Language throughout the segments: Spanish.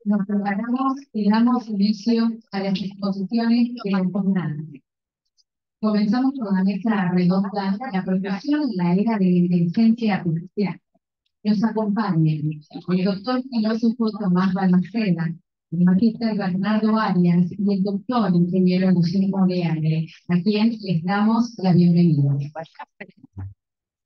Nos preparamos y damos inicio a las exposiciones que nos pongan. Comenzamos con la mesa redonda, la profesión en la era de la inteligencia artificial. Nos acompañan el doctor filósofo Tomás Balmaceda, el magíster Bernardo Arias y el doctor ingeniero Guillermo Leale, a quien les damos la bienvenida.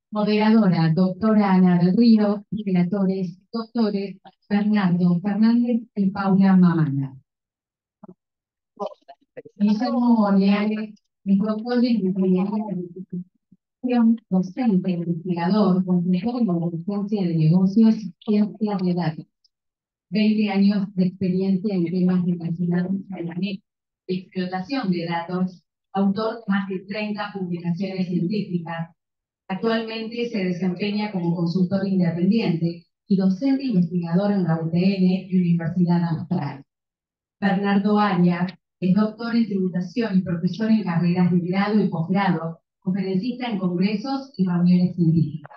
Moderadora, doctora Ana del Río, y relatores, doctores Bernardo Fernández y Paula Mamana. Guillermo Leale es doctor en ingeniería de investigación, docente, investigador, consultor en inteligencia de negocios y ciencias de datos. 20 años de experiencia en temas relacionados a la explotación de datos, autor de más de 30 publicaciones científicas. Actualmente se desempeña como consultor independiente y docente investigador en la UTN y Universidad Austral. Bernardo Arias es doctor en tributación y profesor en carreras de grado y posgrado, conferencista en congresos y reuniones científicas.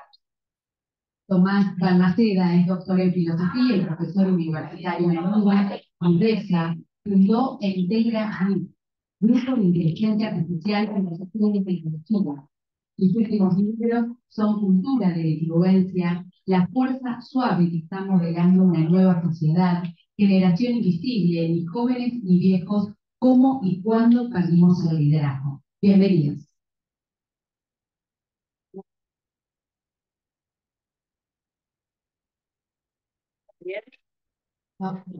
Tomás Balmaceda es doctor en filosofía y profesor universitario en Lima, Andresa, fundó e integra GIP, Grupo de Inteligencia Artificial en la Gestión de Tecnología. Sus últimos libros son Cultura de Influencia, La Fuerza Suave que está modelando una nueva sociedad, Generación Invisible, ni jóvenes ni viejos, cómo y cuándo perdimos el liderazgo. Bienvenidos.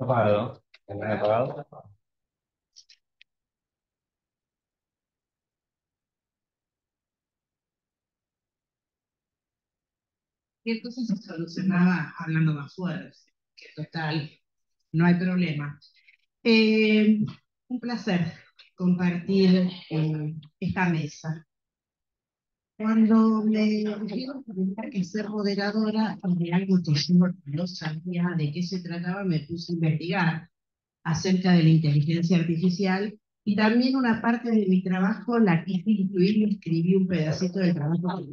Apagado. ¿También apagado? Cualquier cosa se solucionaba hablando más fuerte, que total, no hay problema. Un placer compartir esta mesa. Cuando me dijeron que ser moderadora de algo que yo no sabía de qué se trataba, me puse a investigar acerca de la inteligencia artificial y también una parte de mi trabajo la quise incluir y escribí un pedacito del trabajo.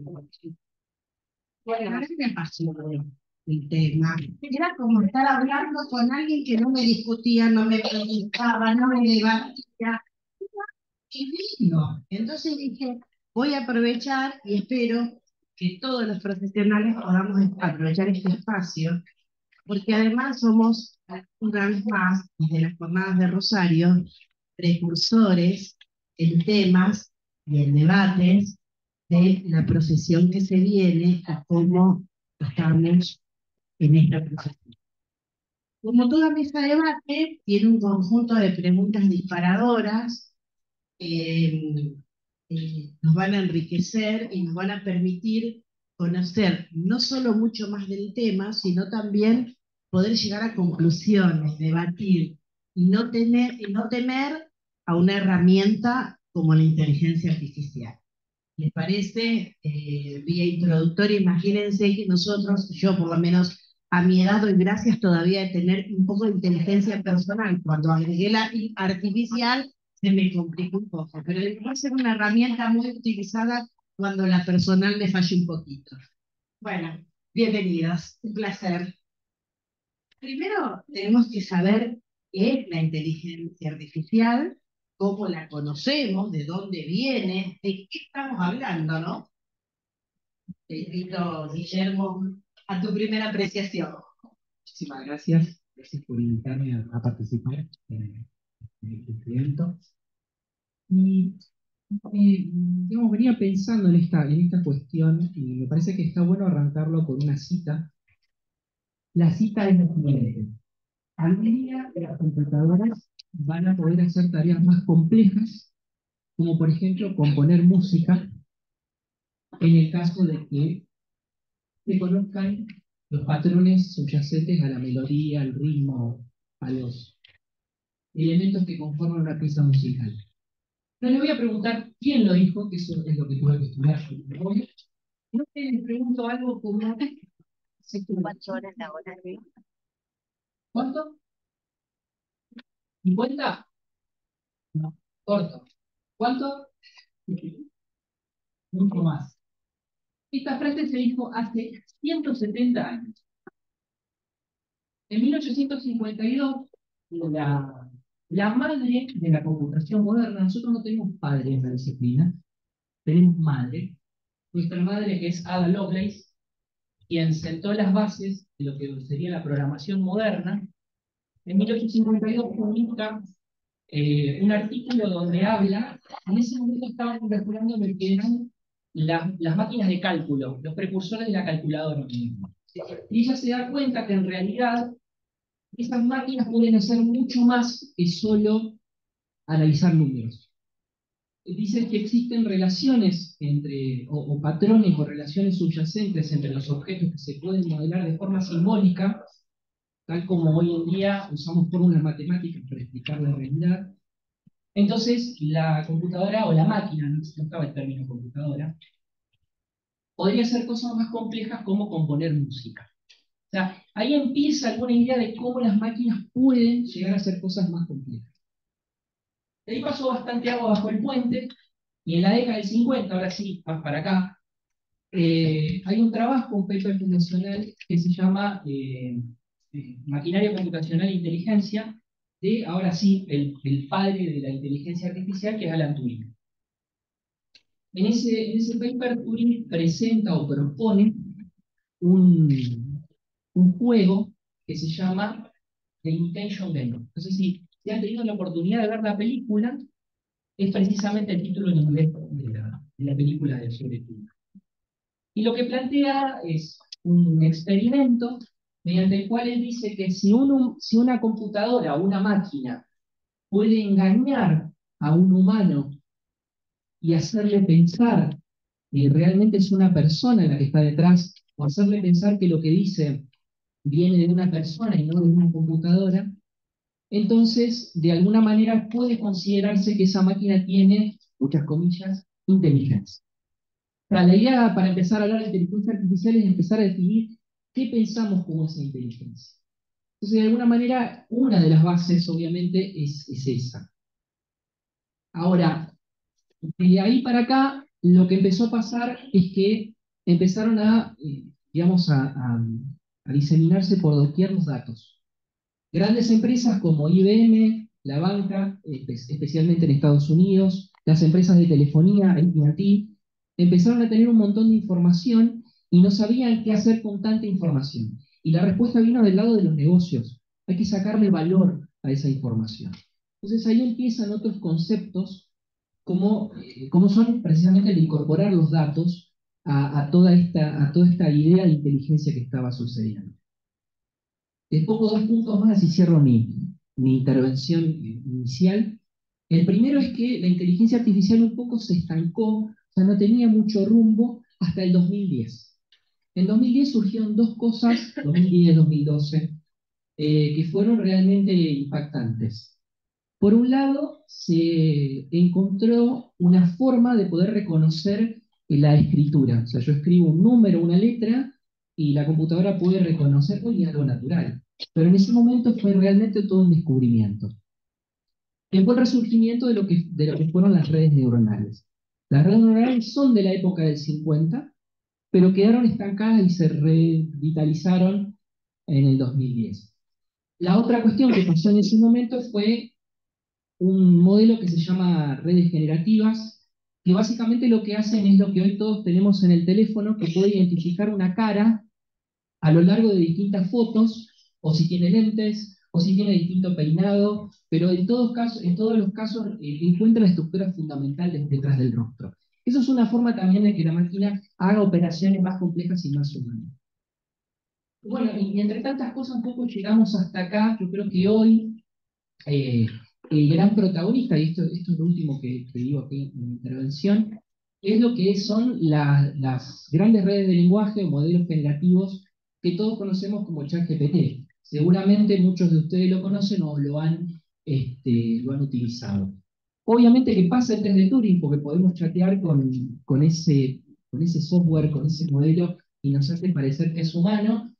Bueno, a mí me apasionó el tema. Era como estar hablando con alguien que no me discutía, no me preguntaba, no me debatía. Y vino. Entonces dije, voy a aprovechar y espero que todos los profesionales podamos aprovechar este espacio, porque además somos, una vez más, desde las jornadas de Rosario, precursores en temas y en debates de la profesión que se viene a cómo estamos en esta profesión. Como toda mesa de debate, tiene un conjunto de preguntas disparadoras, eh, nos van a enriquecer y nos van a permitir conocer no solo mucho más del tema, sino también poder llegar a conclusiones, debatir y no temer a una herramienta como la inteligencia artificial. ¿Les parece? Vía introductoria, imagínense que nosotros, yo por lo menos a mi edad doy gracias todavía de tener un poco de inteligencia personal. Cuando agregué la artificial se me complicó un poco, pero va a ser una herramienta muy utilizada cuando la personal me falle un poquito. Bueno, bienvenidos, un placer. Primero tenemos que saber qué es la inteligencia artificial, cómo la conocemos, de dónde viene, de qué estamos hablando, ¿no? Te invito, Guillermo, a tu primera apreciación. Muchísimas gracias. Gracias por invitarme a participar en este evento. Y digamos, venía pensando en esta cuestión y me parece que está bueno arrancarlo con una cita. La cita es la siguiente. Algún día las computadoras van a poder hacer tareas más complejas, como por ejemplo componer música, en el caso de que se conozcan los patrones subyacentes a la melodía, al ritmo, a los elementos que conforman una pieza musical. No le voy a preguntar quién lo dijo, que eso es lo que tuve que estudiar. No les pregunto algo como... ¿Cuántas horas la hora? ¿Cuánto? ¿50? No, corto. ¿Cuánto? Mucho más. Esta frase se dijo hace 170 años. En 1852, la madre de la computación moderna, nosotros no tenemos padre en la disciplina, tenemos madre. Nuestra madre es Ada Lovelace, quien sentó las bases de lo que sería la programación moderna. En 1852 publica un artículo donde habla, en ese momento estaban investigando lo que eran las máquinas de cálculo, los precursores de la calculadora. Y ella se da cuenta que en realidad esas máquinas pueden hacer mucho más que solo analizar números. Dice que existen relaciones o patrones o relaciones subyacentes entre los objetos que se pueden modelar de forma simbólica, tal como hoy en día usamos fórmulas matemáticas para explicar la realidad. Entonces, la computadora o la máquina, no estaba el término computadora, podría hacer cosas más complejas como componer música. O sea, ahí empieza alguna idea de cómo las máquinas pueden llegar a hacer cosas más complejas. De ahí pasó bastante agua bajo el puente, y en la década del 50, ahora sí, más para acá, hay un trabajo, un paper internacional que se llama Maquinaria Computacional e Inteligencia, de, ahora sí, el padre de la inteligencia artificial, que es Alan Turing. En ese paper Turing presenta o propone un juego que se llama The Imitation Game. No sé si han tenido la oportunidad de ver la película, es precisamente el título en inglés de la película de sobre Turing. Y lo que plantea es un experimento mediante el cual él dice que si una computadora o una máquina puede engañar a un humano y hacerle pensar que realmente es una persona la que está detrás, o hacerle pensar que lo que dice viene de una persona y no de una computadora, entonces de alguna manera puede considerarse que esa máquina tiene, muchas comillas, inteligencia. O sea, la idea para empezar a hablar de inteligencia artificial es empezar a definir qué pensamos como esa inteligencia. Entonces, de alguna manera, una de las bases, obviamente, es esa. Ahora, de ahí para acá, lo que empezó a pasar es que empezaron digamos, a diseminarse por doquier los datos. Grandes empresas como IBM, la banca, especialmente en Estados Unidos, las empresas de telefonía, AT&T, empezaron a tener un montón de información y no sabían qué hacer con tanta información. Y la respuesta vino del lado de los negocios. Hay que sacarle valor a esa información. Entonces ahí empiezan otros conceptos como son precisamente el incorporar los datos a toda esta idea de inteligencia que estaba sucediendo. Les pongo 2 puntos más y cierro mi intervención inicial. El primero es que la inteligencia artificial un poco se estancó, o sea, no tenía mucho rumbo hasta el 2010. En 2010 surgieron 2 cosas, 2010-2012, que fueron realmente impactantes. Por un lado, se encontró una forma de poder reconocer la escritura. O sea, yo escribo un número, una letra, y la computadora puede reconocer hoy algo natural. Pero en ese momento fue realmente todo un descubrimiento. Que fue el resurgimiento de lo que fueron las redes neuronales. Las redes neuronales son de la época del 50, pero quedaron estancadas y se revitalizaron en el 2010. La otra cuestión que pasó en ese momento fue un modelo que se llama redes generativas, que básicamente lo que hacen es lo que hoy todos tenemos en el teléfono, que puede identificar una cara a lo largo de distintas fotos, o si tiene lentes, o si tiene distinto peinado, pero en todos los casos encuentra la estructura fundamental detrás del rostro. Eso es una forma también de que la máquina haga operaciones más complejas y más humanas. Bueno, y entre tantas cosas un poco llegamos hasta acá. Yo creo que hoy el gran protagonista, y esto es lo último que digo aquí en mi intervención, es lo que son las grandes redes de lenguaje o modelos generativos que todos conocemos como ChatGPT. Seguramente muchos de ustedes lo conocen o lo han utilizado. Obviamente que pasa el test de Turing porque podemos chatear con ese software, con ese modelo, y nos hace parecer que es humano.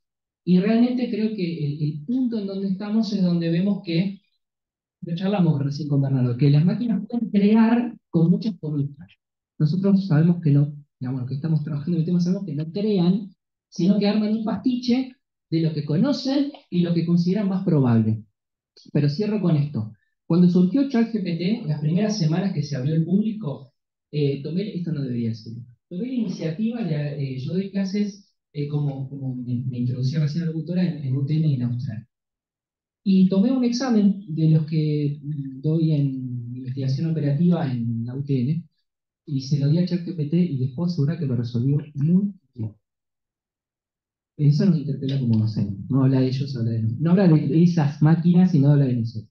Y realmente creo que el punto en donde estamos es donde vemos que lo charlamos recién con Bernardo, que las máquinas pueden crear con muchas comillas. Nosotros sabemos que no digamos, los que estamos trabajando en el tema sabemos que no crean, sino que arman un pastiche de lo que conocen y lo que consideran más probable. Pero cierro con esto. Cuando surgió ChatGPT, las primeras semanas que se abrió el público, esto no debería ser, tomé la iniciativa, yo doy clases como me introducí recién a la locutora en UTN en Australia. Y tomé un examen de los que doy en investigación operativa en la UTN, y se lo di a ChatGPT y les puedo asegurar que lo resolvió muy bien. Eso nos interpela como docente. No habla de ellos, habla de nosotros. No habla de esas máquinas, sino habla de nosotros.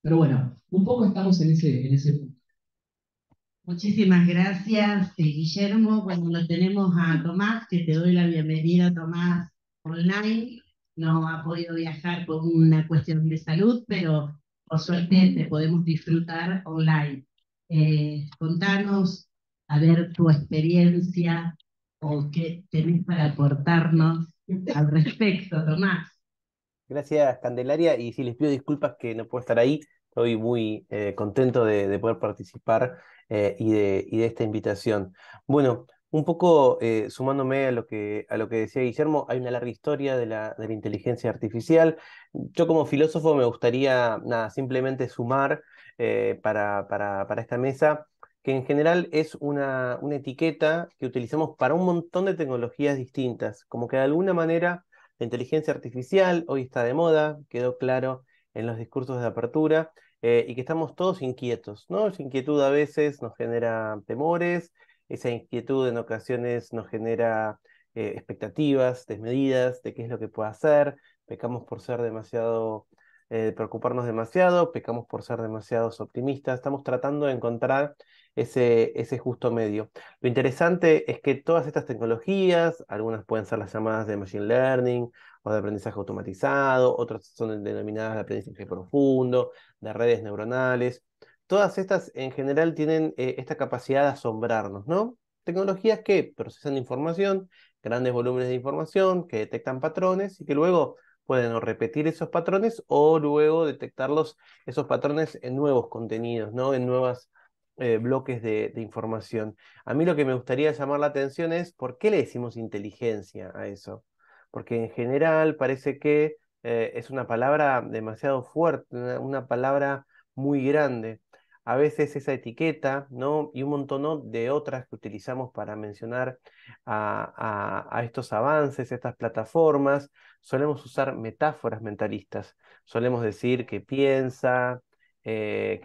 Pero bueno, un poco estamos en ese punto. Muchísimas gracias, Guillermo. Bueno, lo tenemos a Tomás, que te doy la bienvenida, Tomás, online. No ha podido viajar por una cuestión de salud, pero por suerte te podemos disfrutar online. Contanos, a ver, tu experiencia o qué tenés para aportarnos al respecto, Tomás. Gracias, Candelaria, y sí, les pido disculpas que no puedo estar ahí. Estoy muy contento de poder participar y de esta invitación. Bueno, un poco sumándome a lo que decía Guillermo, hay una larga historia de la inteligencia artificial. Yo como filósofo me gustaría, nada, simplemente sumar para esta mesa que en general es una etiqueta que utilizamos para un montón de tecnologías distintas, como que de alguna manera la inteligencia artificial hoy está de moda, quedó claro en los discursos de apertura, y que estamos todos inquietos, ¿no? Esa inquietud a veces nos genera temores, esa inquietud en ocasiones nos genera expectativas desmedidas de qué es lo que puede hacer, pecamos por ser demasiado, preocuparnos demasiado, pecamos por ser demasiados optimistas, estamos tratando de encontrar ese justo medio. Lo interesante es que todas estas tecnologías, algunas pueden ser las llamadas de Machine Learning o de aprendizaje automatizado, otras son denominadas de aprendizaje profundo, de redes neuronales. Todas estas en general tienen esta capacidad de asombrarnos, ¿no? Tecnologías que procesan información, grandes volúmenes de información, que detectan patrones y que luego pueden o repetir esos patrones o luego detectarlos, esos patrones en nuevos contenidos, ¿no? En nuevas bloques de información. A mí lo que me gustaría llamar la atención es por qué le decimos inteligencia a eso. Porque en general parece que es una palabra demasiado fuerte, una palabra muy grande. A veces esa etiqueta, ¿no? Y un montón, ¿no?, de otras que utilizamos para mencionar a estos avances, estas plataformas, solemos usar metáforas mentalistas. Solemos decir que piensa, que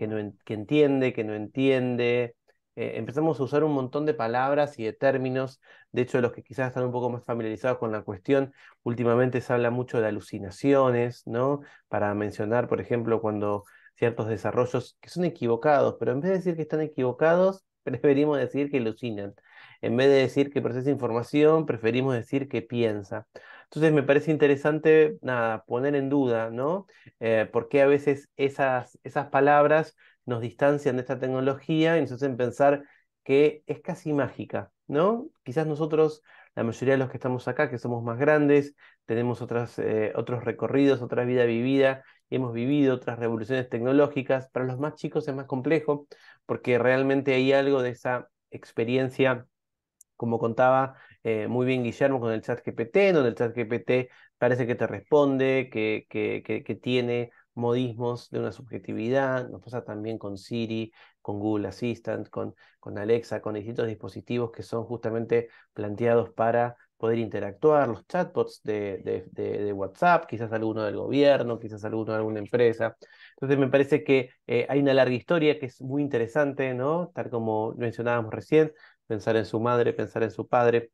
entiende, que no entiende. Empezamos a usar un montón de palabras y de términos. De hecho, los que quizás están un poco más familiarizados con la cuestión, últimamente se habla mucho de alucinaciones, ¿no? Para mencionar, por ejemplo, cuando ciertos desarrollos que son equivocados, pero en vez de decir que están equivocados, preferimos decir que alucinan. En vez de decir que procesa información, preferimos decir que piensa. Entonces me parece interesante, nada, poner en duda, ¿no? Por qué a veces esas palabras nos distancian de esta tecnología y nos hacen pensar que es casi mágica, ¿no? Quizás nosotros, la mayoría de los que estamos acá, que somos más grandes, tenemos otros recorridos, otra vida vivida, y hemos vivido otras revoluciones tecnológicas. Para los más chicos es más complejo, porque realmente hay algo de esa experiencia, como contaba muy bien Guillermo con el chat GPT, donde el chat GPT parece que te responde, que tiene modismos de una subjetividad. Nos pasa también con Siri, con Google Assistant, con Alexa, con distintos dispositivos que son justamente planteados para poder interactuar, los chatbots de WhatsApp, quizás alguno del gobierno, quizás alguno de alguna empresa. Entonces me parece que hay una larga historia que es muy interesante, ¿no? Tal como mencionábamos recién, pensar en su madre, pensar en su padre,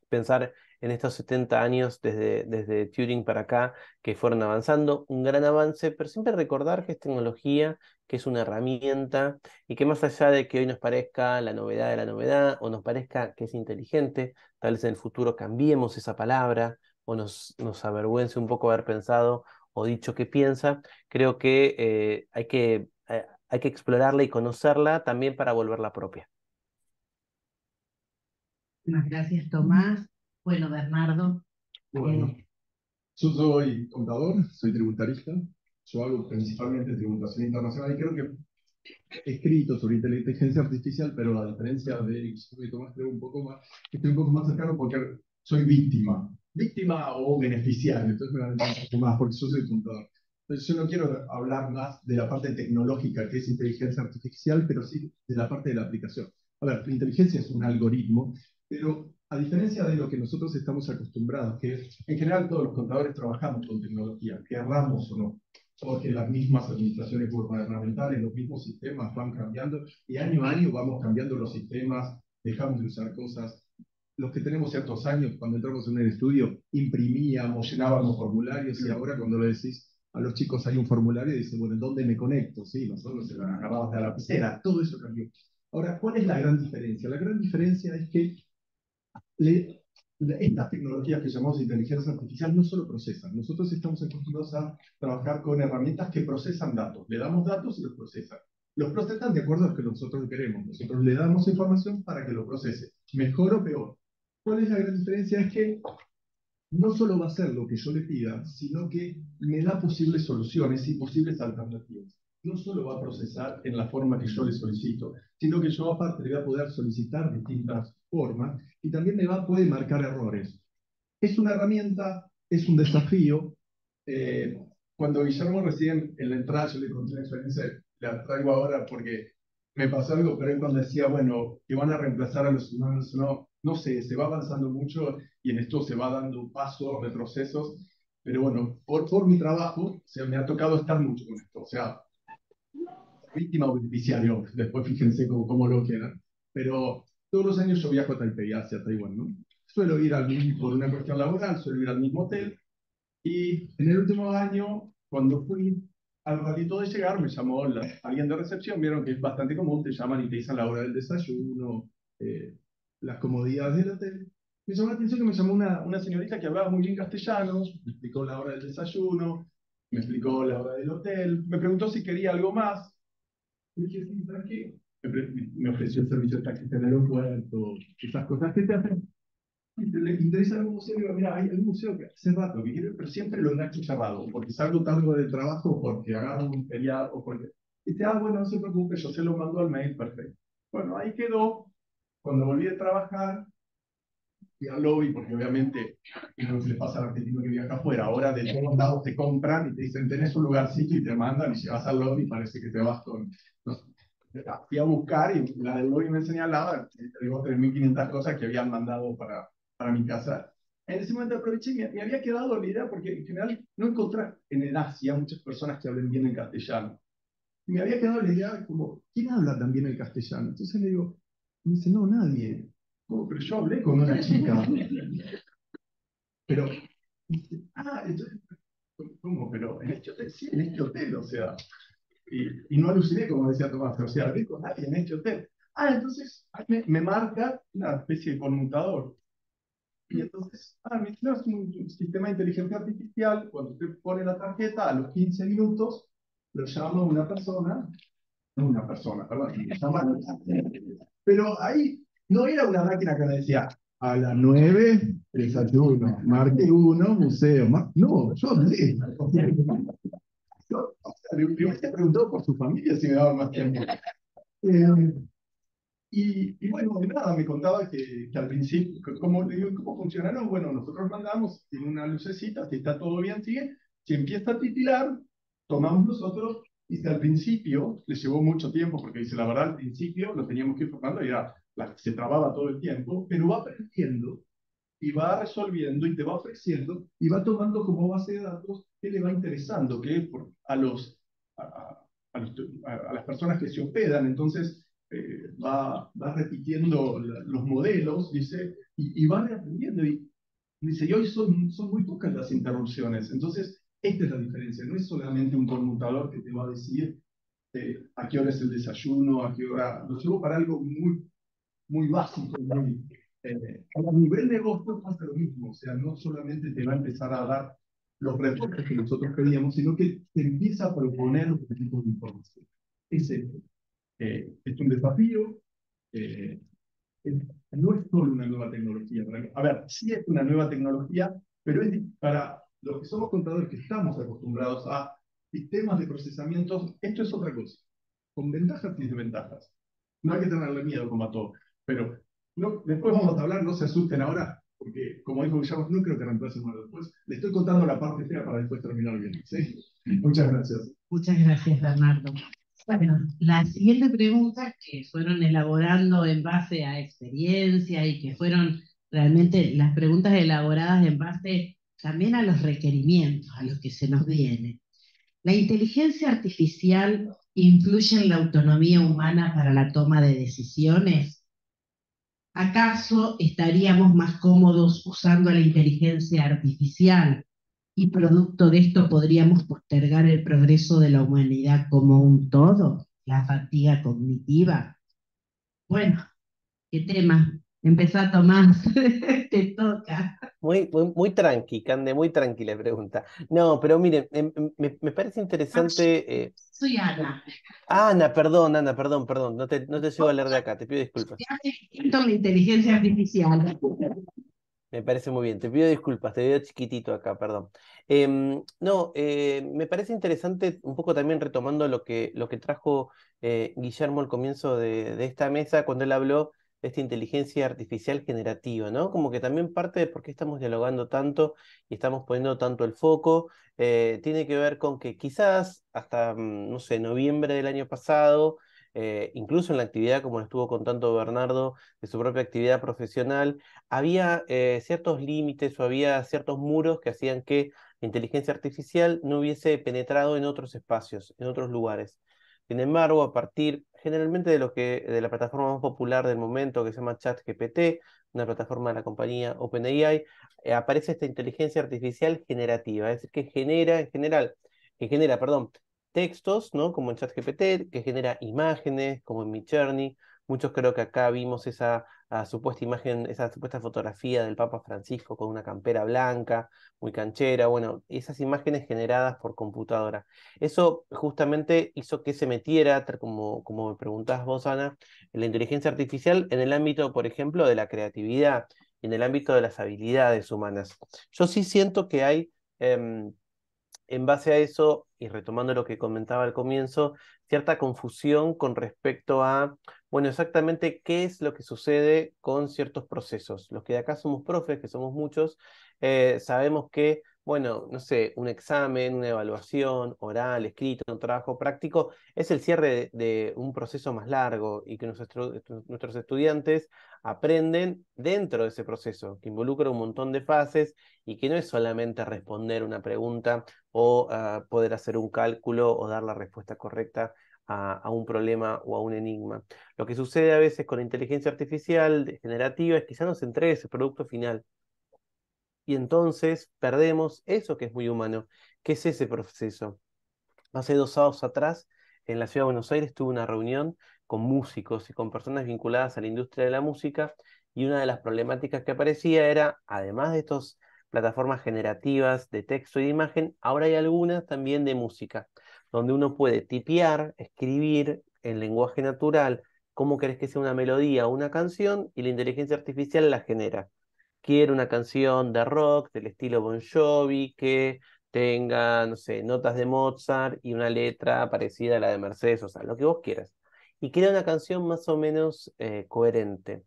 pensar en estos 70 años desde Turing para acá que fueron avanzando, un gran avance, pero siempre recordar que es tecnología, que es una herramienta y que más allá de que hoy nos parezca la novedad de la novedad o nos parezca que es inteligente, tal vez en el futuro cambiemos esa palabra o nos avergüence un poco haber pensado o dicho que piensa, creo que hay que explorarla y conocerla también para volverla propia. Muchas gracias, Tomás. Bueno, Bernardo. Bueno, eh, yo soy contador, soy tributarista, yo hago principalmente tributación internacional y creo que escrito sobre inteligencia artificial, pero a diferencia de Tomás, creo un poco más, estoy un poco más cercano porque soy víctima o beneficiario, entonces me la entiendo un poco más porque yo soy contador. Entonces yo no quiero hablar más de la parte tecnológica que es inteligencia artificial, pero sí de la parte de la aplicación. A ver, la inteligencia es un algoritmo, pero a diferencia de lo que nosotros estamos acostumbrados, que en general todos los contadores trabajamos con tecnología, querramos o no, porque las mismas administraciones gubernamentales, los mismos sistemas van cambiando y año a año vamos cambiando los sistemas, dejamos de usar cosas. Los que tenemos ciertos años, cuando entramos en el estudio, imprimíamos, llenábamos formularios y ahora cuando le decís a los chicos hay un formulario y dicen, bueno, ¿dónde me conecto? Sí, nosotros se lo agarrabas de la lapicera, todo eso cambió. Ahora, ¿cuál es la gran diferencia? La gran diferencia es que estas tecnologías que llamamos inteligencia artificial no solo procesan. Nosotros estamos acostumbrados a trabajar con herramientas que procesan datos. Le damos datos y los procesan. Los procesan de acuerdo a lo que nosotros queremos. Nosotros le damos información para que lo procese, mejor o peor. ¿Cuál es la gran diferencia? Es que no solo va a hacer lo que yo le pida, sino que me da posibles soluciones y posibles alternativas. No solo va a procesar en la forma que yo le solicito, sino que yo aparte le voy a poder solicitar distintas formas y también puede marcar errores. Es una herramienta, es un desafío. Eh, Cuando Guillermo recién en la entrada yo le conté una experiencia, la traigo ahora porque me pasó algo, pero él cuando decía, bueno, que van a reemplazar a los humanos, no, no sé, se va avanzando mucho y en esto se va dando pasos, retrocesos, pero bueno, por mi trabajo, me ha tocado estar mucho con esto, o sea, víctima o beneficiario, después fíjense cómo lo quieran, pero todos los años yo viajo a Taipei, hacia Taiwán, ¿no? Suelo ir por una cuestión laboral, suelo ir al mismo hotel, y en el último año, cuando fui, al ratito de llegar, me llamó alguien de recepción, vieron que es bastante común, te llaman y te dicen la hora del desayuno, eh, las comodidades del hotel. Me llamó la atención que me llamó una señorita que hablaba muy bien castellano, me explicó la hora del desayuno, me explicó la hora del hotel, me preguntó si quería algo más. Y dije, sí, ¿sabes qué? Me ofreció el servicio de taxi en el aeropuerto, esas cosas que te hacen. Si le interesa algún museo, digo, mira, hay un museo que hace rato que quiero ir, pero siempre lo engancho cerrado, porque salgo tarde del trabajo, porque agarro un feriado, o porque... Y dice, bueno, no se preocupe, yo se lo mando al mail, perfecto. Bueno, ahí quedó. Cuando volví a trabajar, fui al lobby, porque obviamente es lo que le pasa al argentino que viaja afuera. Ahora de todos lados te compran y te dicen, tenés un lugarcito y te mandan, y si vas al lobby parece que te vas con... No sé, fui a buscar y la del lobby me señalaba, te digo, 3.500 cosas que habían mandado para mi casa. En ese momento aproveché y me había quedado la idea, porque en general no encontré en el Asia muchas personas que hablen bien el castellano. Y me había quedado la idea como, ¿quién habla también el castellano? Entonces le digo, me dice, no, nadie. ¿Cómo? Pero yo hablé con una chica. Pero, entonces, ¿cómo? Pero en este hotel, sí, en este hotel, o sea, y no aluciné, como decía Tomás, o sea, hablé con nadie en este hotel. Entonces me marca una especie de conmutador. Y entonces, me dice, no, es un sistema de inteligencia artificial, cuando usted pone la tarjeta, a los 15 minutos, lo llama una persona, perdón, me llama, pero ahí no era una máquina que me decía, a las 9, desayuno, marque 1, museo, no, yo hablé. Le hubiese preguntado por su familia si me daba más tiempo. Eh, y bueno, nada, me contaba que al principio, ¿cómo, le digo, ¿cómo funciona? No, bueno, nosotros mandamos, tiene una lucecita, si está todo bien, sigue. Si empieza a titilar, tomamos nosotros, y si al principio, le llevó mucho tiempo, porque dice, la verdad, al principio lo teníamos que ir formando, y se trababa todo el tiempo, pero va aprendiendo y va resolviendo y te va ofreciendo y va tomando como base de datos que le va interesando, que es a las personas que se hospedan. Entonces va repitiendo los modelos, dice, y va reaprendiendo. Y dice, y hoy son muy pocas las interrupciones. Entonces, esta es la diferencia. No es solamente un conmutador que te va a decir a qué hora es el desayuno, a qué hora. Lo llevo para algo muy básico, a nivel negocio pasa lo mismo, o sea, no solamente te va a empezar a dar los reportes que nosotros pedíamos, sino que te empieza a proponer otro tipo de información. Es un desafío, eh, no es solo una nueva tecnología. A ver, sí es una nueva tecnología, pero es para los que somos contadores que estamos acostumbrados a sistemas de procesamiento, esto es otra cosa. con ventajas y desventajas. No hay que tenerle miedo como a todo, pero no, después vamos a hablar, no se asusten ahora, porque como dijo Guillermo, no creo que reemplacen uno después. Le estoy contando la parte fea para después terminar bien, ¿sí? Muchas gracias. Muchas gracias, Bernardo. Bueno, la siguiente pregunta que fueron elaborando en base a experiencia y que fueron realmente las preguntas elaboradas en base también a los requerimientos, a los que se nos viene. ¿La inteligencia artificial influye en la autonomía humana para la toma de decisiones? ¿Acaso estaríamos más cómodos usando la inteligencia artificial y producto de esto podríamos postergar el progreso de la humanidad como un todo? La fatiga cognitiva. Bueno, ¿qué tema? Empezá, Tomás, te toca. Muy tranqui, Cande, muy tranquila pregunta. No, pero miren, me parece interesante. Soy Ana. Ana, perdón, no te llego a leer de acá, te pido disculpas. ¿Qué hace distinto la inteligencia artificial? Me parece muy bien, te pido disculpas, te veo chiquitito acá, perdón. No, me parece interesante un poco también retomando lo que trajo Guillermo al comienzo de esta mesa cuando él habló de esta inteligencia artificial generativa, ¿no? Como que también parte de por qué estamos dialogando tanto y estamos poniendo tanto el foco, tiene que ver con que quizás hasta, no sé, noviembre del año pasado, incluso en la actividad, como lo estuvo contando Bernardo, de su propia actividad profesional, había ciertos límites o había ciertos muros que hacían que la inteligencia artificial no hubiese penetrado en otros espacios, en otros lugares. Sin embargo, a partir generalmente de la plataforma más popular del momento que se llama ChatGPT, una plataforma de la compañía OpenAI, aparece esta inteligencia artificial generativa, es decir, que genera en general, perdón, textos, ¿no? Como en ChatGPT, que genera imágenes, como en Midjourney. Muchos creo que acá vimos esa supuesta imagen, esa supuesta fotografía del Papa Francisco con una campera blanca, muy canchera, bueno, esas imágenes generadas por computadora. Eso justamente hizo que se metiera, como me preguntabas vos, Ana, en la inteligencia artificial en el ámbito, por ejemplo, de la creatividad, en el ámbito de las habilidades humanas. Yo sí siento que hay... en base a eso, y retomando lo que comentaba al comienzo, cierta confusión con respecto a, bueno, exactamente qué es lo que sucede con ciertos procesos. Los que de acá somos profes, que somos muchos, sabemos que, bueno, no sé, un examen, una evaluación oral, escrita, un trabajo práctico, es el cierre de un proceso más largo y que nuestros estudiantes aprenden dentro de ese proceso, que involucra un montón de fases y que no es solamente responder una pregunta o poder hacer un cálculo o dar la respuesta correcta a un problema o a un enigma. Lo que sucede a veces con la inteligencia artificial generativa es que ya nos entrega ese producto final y entonces perdemos eso que es muy humano, que es ese proceso. Hace 2 sábados atrás, en la ciudad de Buenos Aires, tuve una reunión con músicos y con personas vinculadas a la industria de la música, y una de las problemáticas que aparecía era, además de estas plataformas generativas de texto y de imagen, ahora hay algunas también de música, donde uno puede tipear, escribir en lenguaje natural cómo querés que sea una melodía o una canción, y la inteligencia artificial la genera. Quiero una canción de rock del estilo Bon Jovi que tenga, no sé, notas de Mozart y una letra parecida a la de Mercedes, o sea, lo que vos quieras. Y crea una canción más o menos coherente.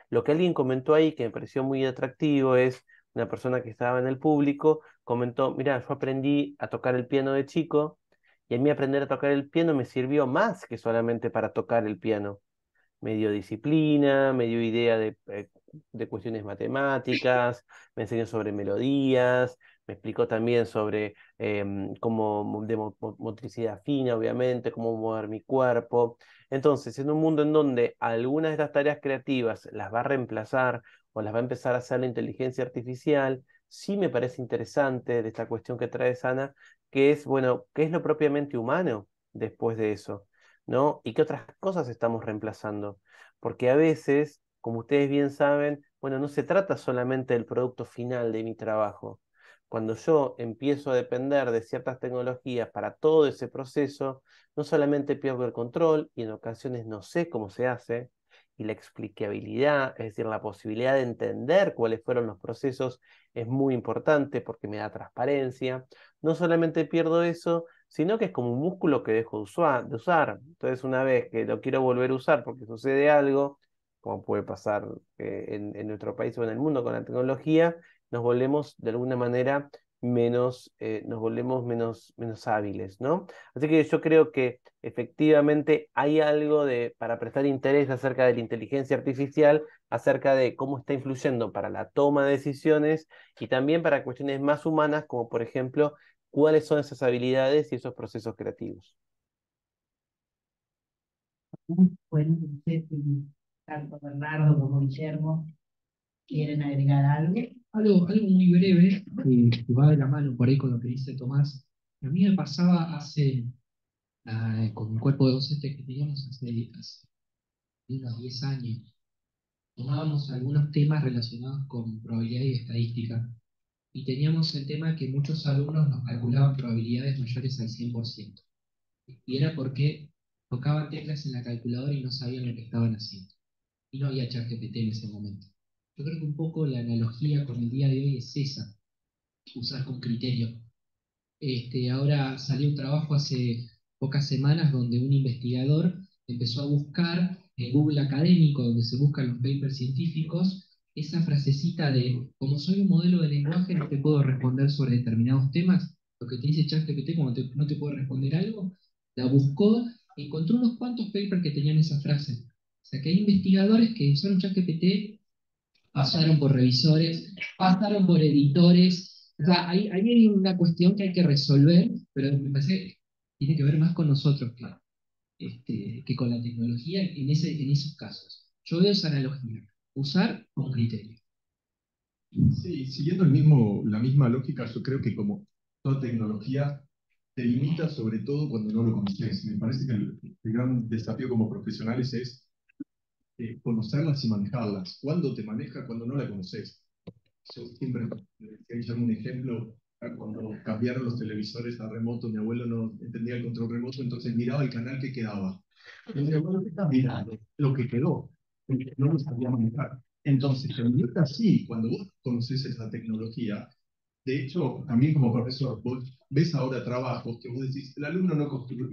Lo que alguien comentó ahí que me pareció muy atractivo es una persona que estaba en el público, comentó, mira, yo aprendí a tocar el piano de chico y a mí aprender a tocar el piano me sirvió más que solamente para tocar el piano. Me dio disciplina, me dio idea de cuestiones matemáticas, me enseñó sobre melodías, me explicó también sobre cómo de motricidad fina, obviamente, cómo mover mi cuerpo. Entonces, en un mundo en donde algunas de estas tareas creativas las va a reemplazar o las va a empezar a hacer la inteligencia artificial, sí me parece interesante de esta cuestión que trae Ana, que es, bueno, ¿qué es lo propiamente humano después de eso? ¿No? ¿Y qué otras cosas estamos reemplazando? Porque a veces, como ustedes bien saben, bueno, no se trata solamente del producto final de mi trabajo. Cuando yo empiezo a depender de ciertas tecnologías para todo ese proceso, no solamente pierdo el control y en ocasiones no sé cómo se hace, y la explicabilidad, es decir, la posibilidad de entender cuáles fueron los procesos, es muy importante porque me da transparencia. No solamente pierdo eso, sino que es como un músculo que dejo de usar. Entonces, una vez que lo quiero volver a usar porque sucede algo, como puede pasar en nuestro país o en el mundo con la tecnología, nos volvemos de alguna manera nos volvemos menos hábiles, ¿no? Así que yo creo que efectivamente hay algo para prestar interés acerca de la inteligencia artificial, acerca de cómo está influyendo para la toma de decisiones y también para cuestiones más humanas, como por ejemplo, cuáles son esas habilidades y esos procesos creativos. Bueno, no sé si tanto Bernardo como Guillermo quieren agregar algo. Algo muy breve, que va de la mano por ahí con lo que dice Tomás. A mí me pasaba con el cuerpo de docentes que teníamos hace unos 10 años. Tomábamos algunos temas relacionados con probabilidad y estadística. Y teníamos el tema que muchos alumnos nos calculaban probabilidades mayores al 100%. Y era porque tocaban teclas en la calculadora y no sabían lo que estaban haciendo. Y no había ChatGPT en ese momento. Yo creo que un poco la analogía con el día de hoy es esa, usar con criterio. Ahora salió un trabajo hace pocas semanas donde un investigador empezó a buscar en Google Académico, donde se buscan los papers científicos, esa frasecita de, como soy un modelo de lenguaje, no te puedo responder sobre determinados temas, lo que te dice ChatGPT cuando no te puede responder algo, la buscó, encontró unos cuantos papers que tenían esa frase. O sea que hay investigadores que usaron ChatGPT, pasaron por revisores, pasaron por editores. O sea, ahí hay una cuestión que hay que resolver, pero me parece que tiene que ver más con nosotros que con la tecnología en esos casos. Yo veo esa analogía, usar con criterio. Sí, siguiendo la misma lógica, yo creo que como toda tecnología te limita sobre todo cuando no lo conoces. Me parece que el gran desafío como profesionales es conocerlas y manejarlas. Cuando te maneja, cuando no la conoces. Yo siempre decía un ejemplo, cuando cambiaron los televisores a remoto, mi abuelo no entendía el control remoto, entonces miraba el canal que quedaba. Y mi abuelo, ¿qué está mirando? Lo que quedó, porque no lo sabía manejar. Entonces, te convierte así, cuando vos conoces esa tecnología, de hecho, también como profesor, vos ves ahora trabajos que vos decís, el alumno no construyó,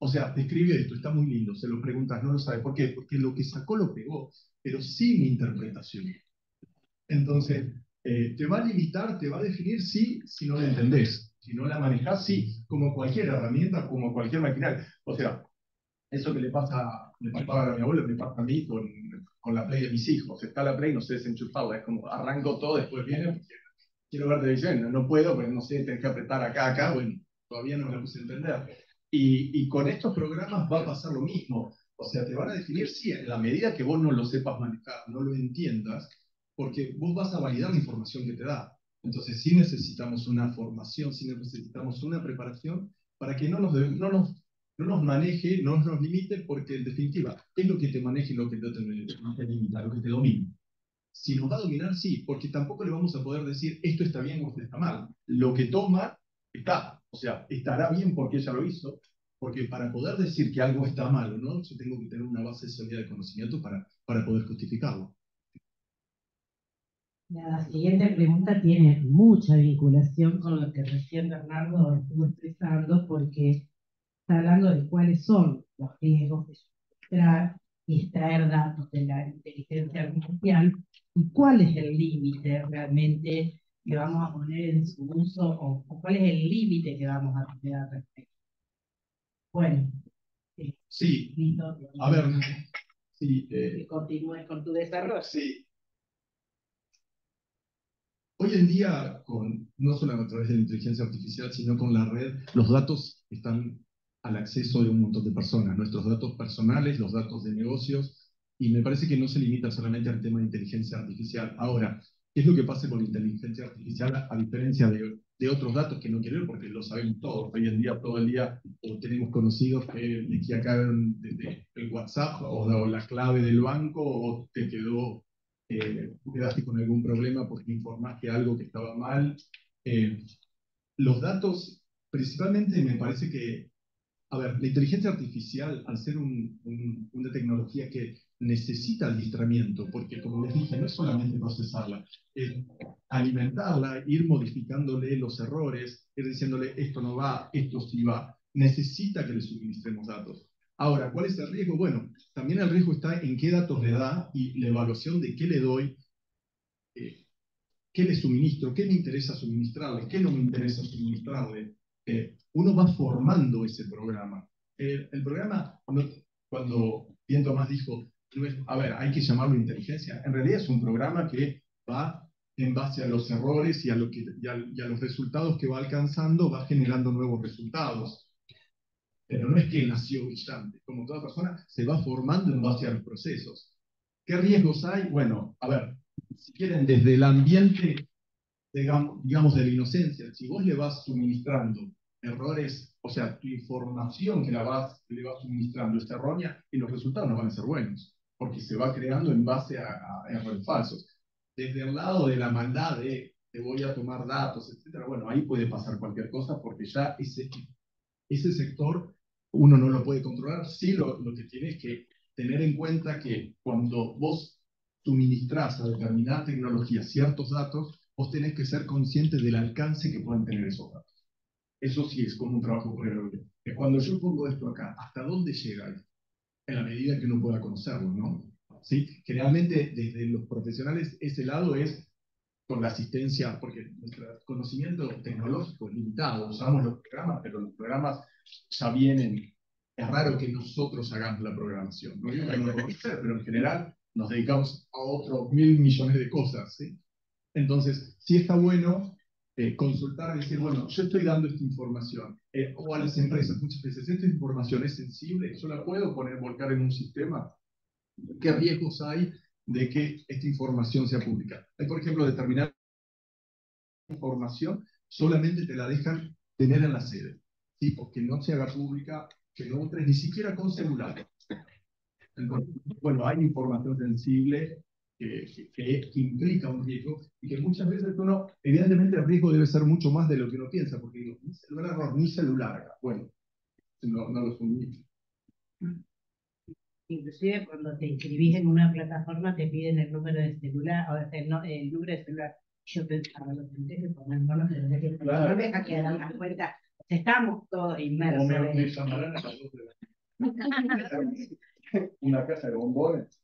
o sea, te escribe esto, está muy lindo, se lo preguntas, no lo sabe. ¿Por qué? Porque lo que sacó lo pegó, pero sin interpretación. Entonces, te va a limitar, te va a definir si no la entendés, si no la manejás, sí, como cualquier herramienta, como cualquier maquinaria. O sea, eso que le pasaba a mi abuelo, me pasa a mí con la Play de mis hijos. Está la Play, no sé desenchufarla, es como arranco todo, después viene, porque quiero ver televisión, no puedo, pero no sé, tenés que apretar acá, bueno, todavía no me la puse a entender. Y con estos programas va a pasar lo mismo. O sea, te van a definir, sí, en la medida que vos no lo sepas manejar, no lo entiendas, porque vos vas a validar la información que te da. Entonces, sí necesitamos una formación, sí necesitamos una preparación para que no nos maneje, no nos limite, porque en definitiva, ¿qué es lo que te maneja y lo que te limita, lo que te domina? Si nos va a dominar, sí, porque tampoco le vamos a poder decir esto está bien o esto está mal. Lo que toma, está. O sea, estará bien porque ella lo hizo, porque para poder decir que algo está mal o no, yo tengo que tener una base sólida de conocimiento para poder justificarlo. La siguiente pregunta tiene mucha vinculación con lo que recién Bernardo estuvo expresando, porque está hablando de cuáles son los riesgos de suministrar y extraer datos de la inteligencia artificial y cuál es el límite realmente que vamos a poner en su uso o cuál es el límite que vamos a poner al respecto. Bueno, Sí, Vito, a ver, sí, que continúes con tu desarrollo. sí. Hoy en día, no solo a través de la inteligencia artificial, sino con la red, los datos están al acceso de un montón de personas, nuestros datos personales, los datos de negocios, y me parece que no se limita solamente al tema de inteligencia artificial. Ahora, ¿qué es lo que pasa con la inteligencia artificial a diferencia de otros datos que no quiero ver porque lo sabemos todos? Hoy en día, todo el día, o tenemos conocidos que le hackearon desde el WhatsApp o la clave del banco o te quedaste con algún problema porque informaste algo que estaba mal. Eh, los datos, principalmente me parece que, a ver, la inteligencia artificial, al ser una tecnología que necesita adiestramiento, porque como les dije, no es solamente procesarla, es alimentarla, ir modificándole los errores, ir diciéndole esto no va, esto sí va, necesita que le suministremos datos. Ahora, ¿cuál es el riesgo? Bueno, también el riesgo está en qué datos le da y la evaluación de qué le doy, qué le suministro, qué me interesa suministrarle, qué no me interesa suministrarle. Uno va formando ese programa. El programa, cuando bien Tomás dijo, no es, a ver, hay que llamarlo inteligencia, en realidad es un programa que va en base a los errores y a los resultados que va alcanzando, va generando nuevos resultados. Pero no es que nació brillante, como toda persona, se va formando en base a los procesos. ¿Qué riesgos hay? Bueno, a ver, si quieren, desde el ambiente, digamos, de la inocencia, si vos le vas suministrando errores, o sea, tu información que le vas suministrando es errónea y los resultados no van a ser buenos, porque se va creando en base a errores falsos. Desde el lado de la maldad de te voy a tomar datos, etcétera, bueno, ahí puede pasar cualquier cosa porque ya ese sector uno no lo puede controlar. Sí, lo que tiene es que tener en cuenta que cuando vos suministrás a determinada tecnología ciertos datos, vos tenés que ser consciente del alcance que pueden tener esos datos. Eso sí es como un trabajo previo. Es cuando yo pongo esto acá, ¿hasta dónde llega esto? En la medida que uno pueda conocerlo, ¿no? ¿Sí? Generalmente desde los profesionales ese lado es con la asistencia, porque nuestro conocimiento tecnológico es limitado, usamos los programas, pero los programas ya vienen, es raro que nosotros hagamos la programación, no digo que no lo podemos hacer, pero en general nos dedicamos a otros 1.000 millones de cosas, ¿sí? Entonces, sí está bueno consultar y decir, bueno, yo estoy dando esta información, o a las empresas muchas veces, esta información es sensible, yo la puedo poner, volcar en un sistema. ¿Qué riesgos hay de que esta información sea pública? Hay, por ejemplo, determinada información solamente te la dejan tener en la sede, ¿sí? O que no se haga pública, que no entres ni siquiera con celular. Entonces, bueno, hay información sensible que implica un riesgo y que muchas veces uno, evidentemente el riesgo debe ser mucho más de lo que uno piensa, porque digo, ni celular error, ni celular acá. Bueno, no lo suministro. Inclusive cuando te inscribís en una plataforma te piden el número de celular, o sea, el número de celular. Yo pensaba, lo tendré que poner, no lo tendré que poner. No me hackearán las cuentas. Estamos todos inmersos. Me llamarán a las 2 de la mañana. Una caja de bombones.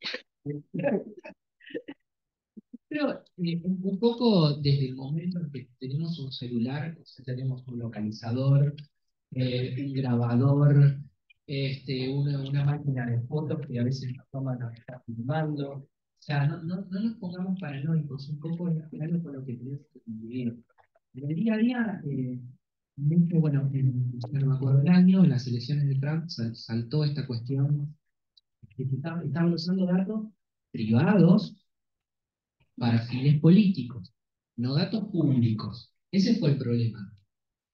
Pero un poco desde el momento en que tenemos un celular, o sea, tenemos un localizador, un grabador, una máquina de fotos que a veces nos toma, nos está filmando. O sea, no nos pongamos paranoicos, un poco es claro con lo que tenemos que convivir. En el día a día, de hecho, bueno, no me acuerdo el año, en las elecciones de Trump saltó esta cuestión que estaban usando datos privados para fines políticos, no datos públicos. Ese fue el problema.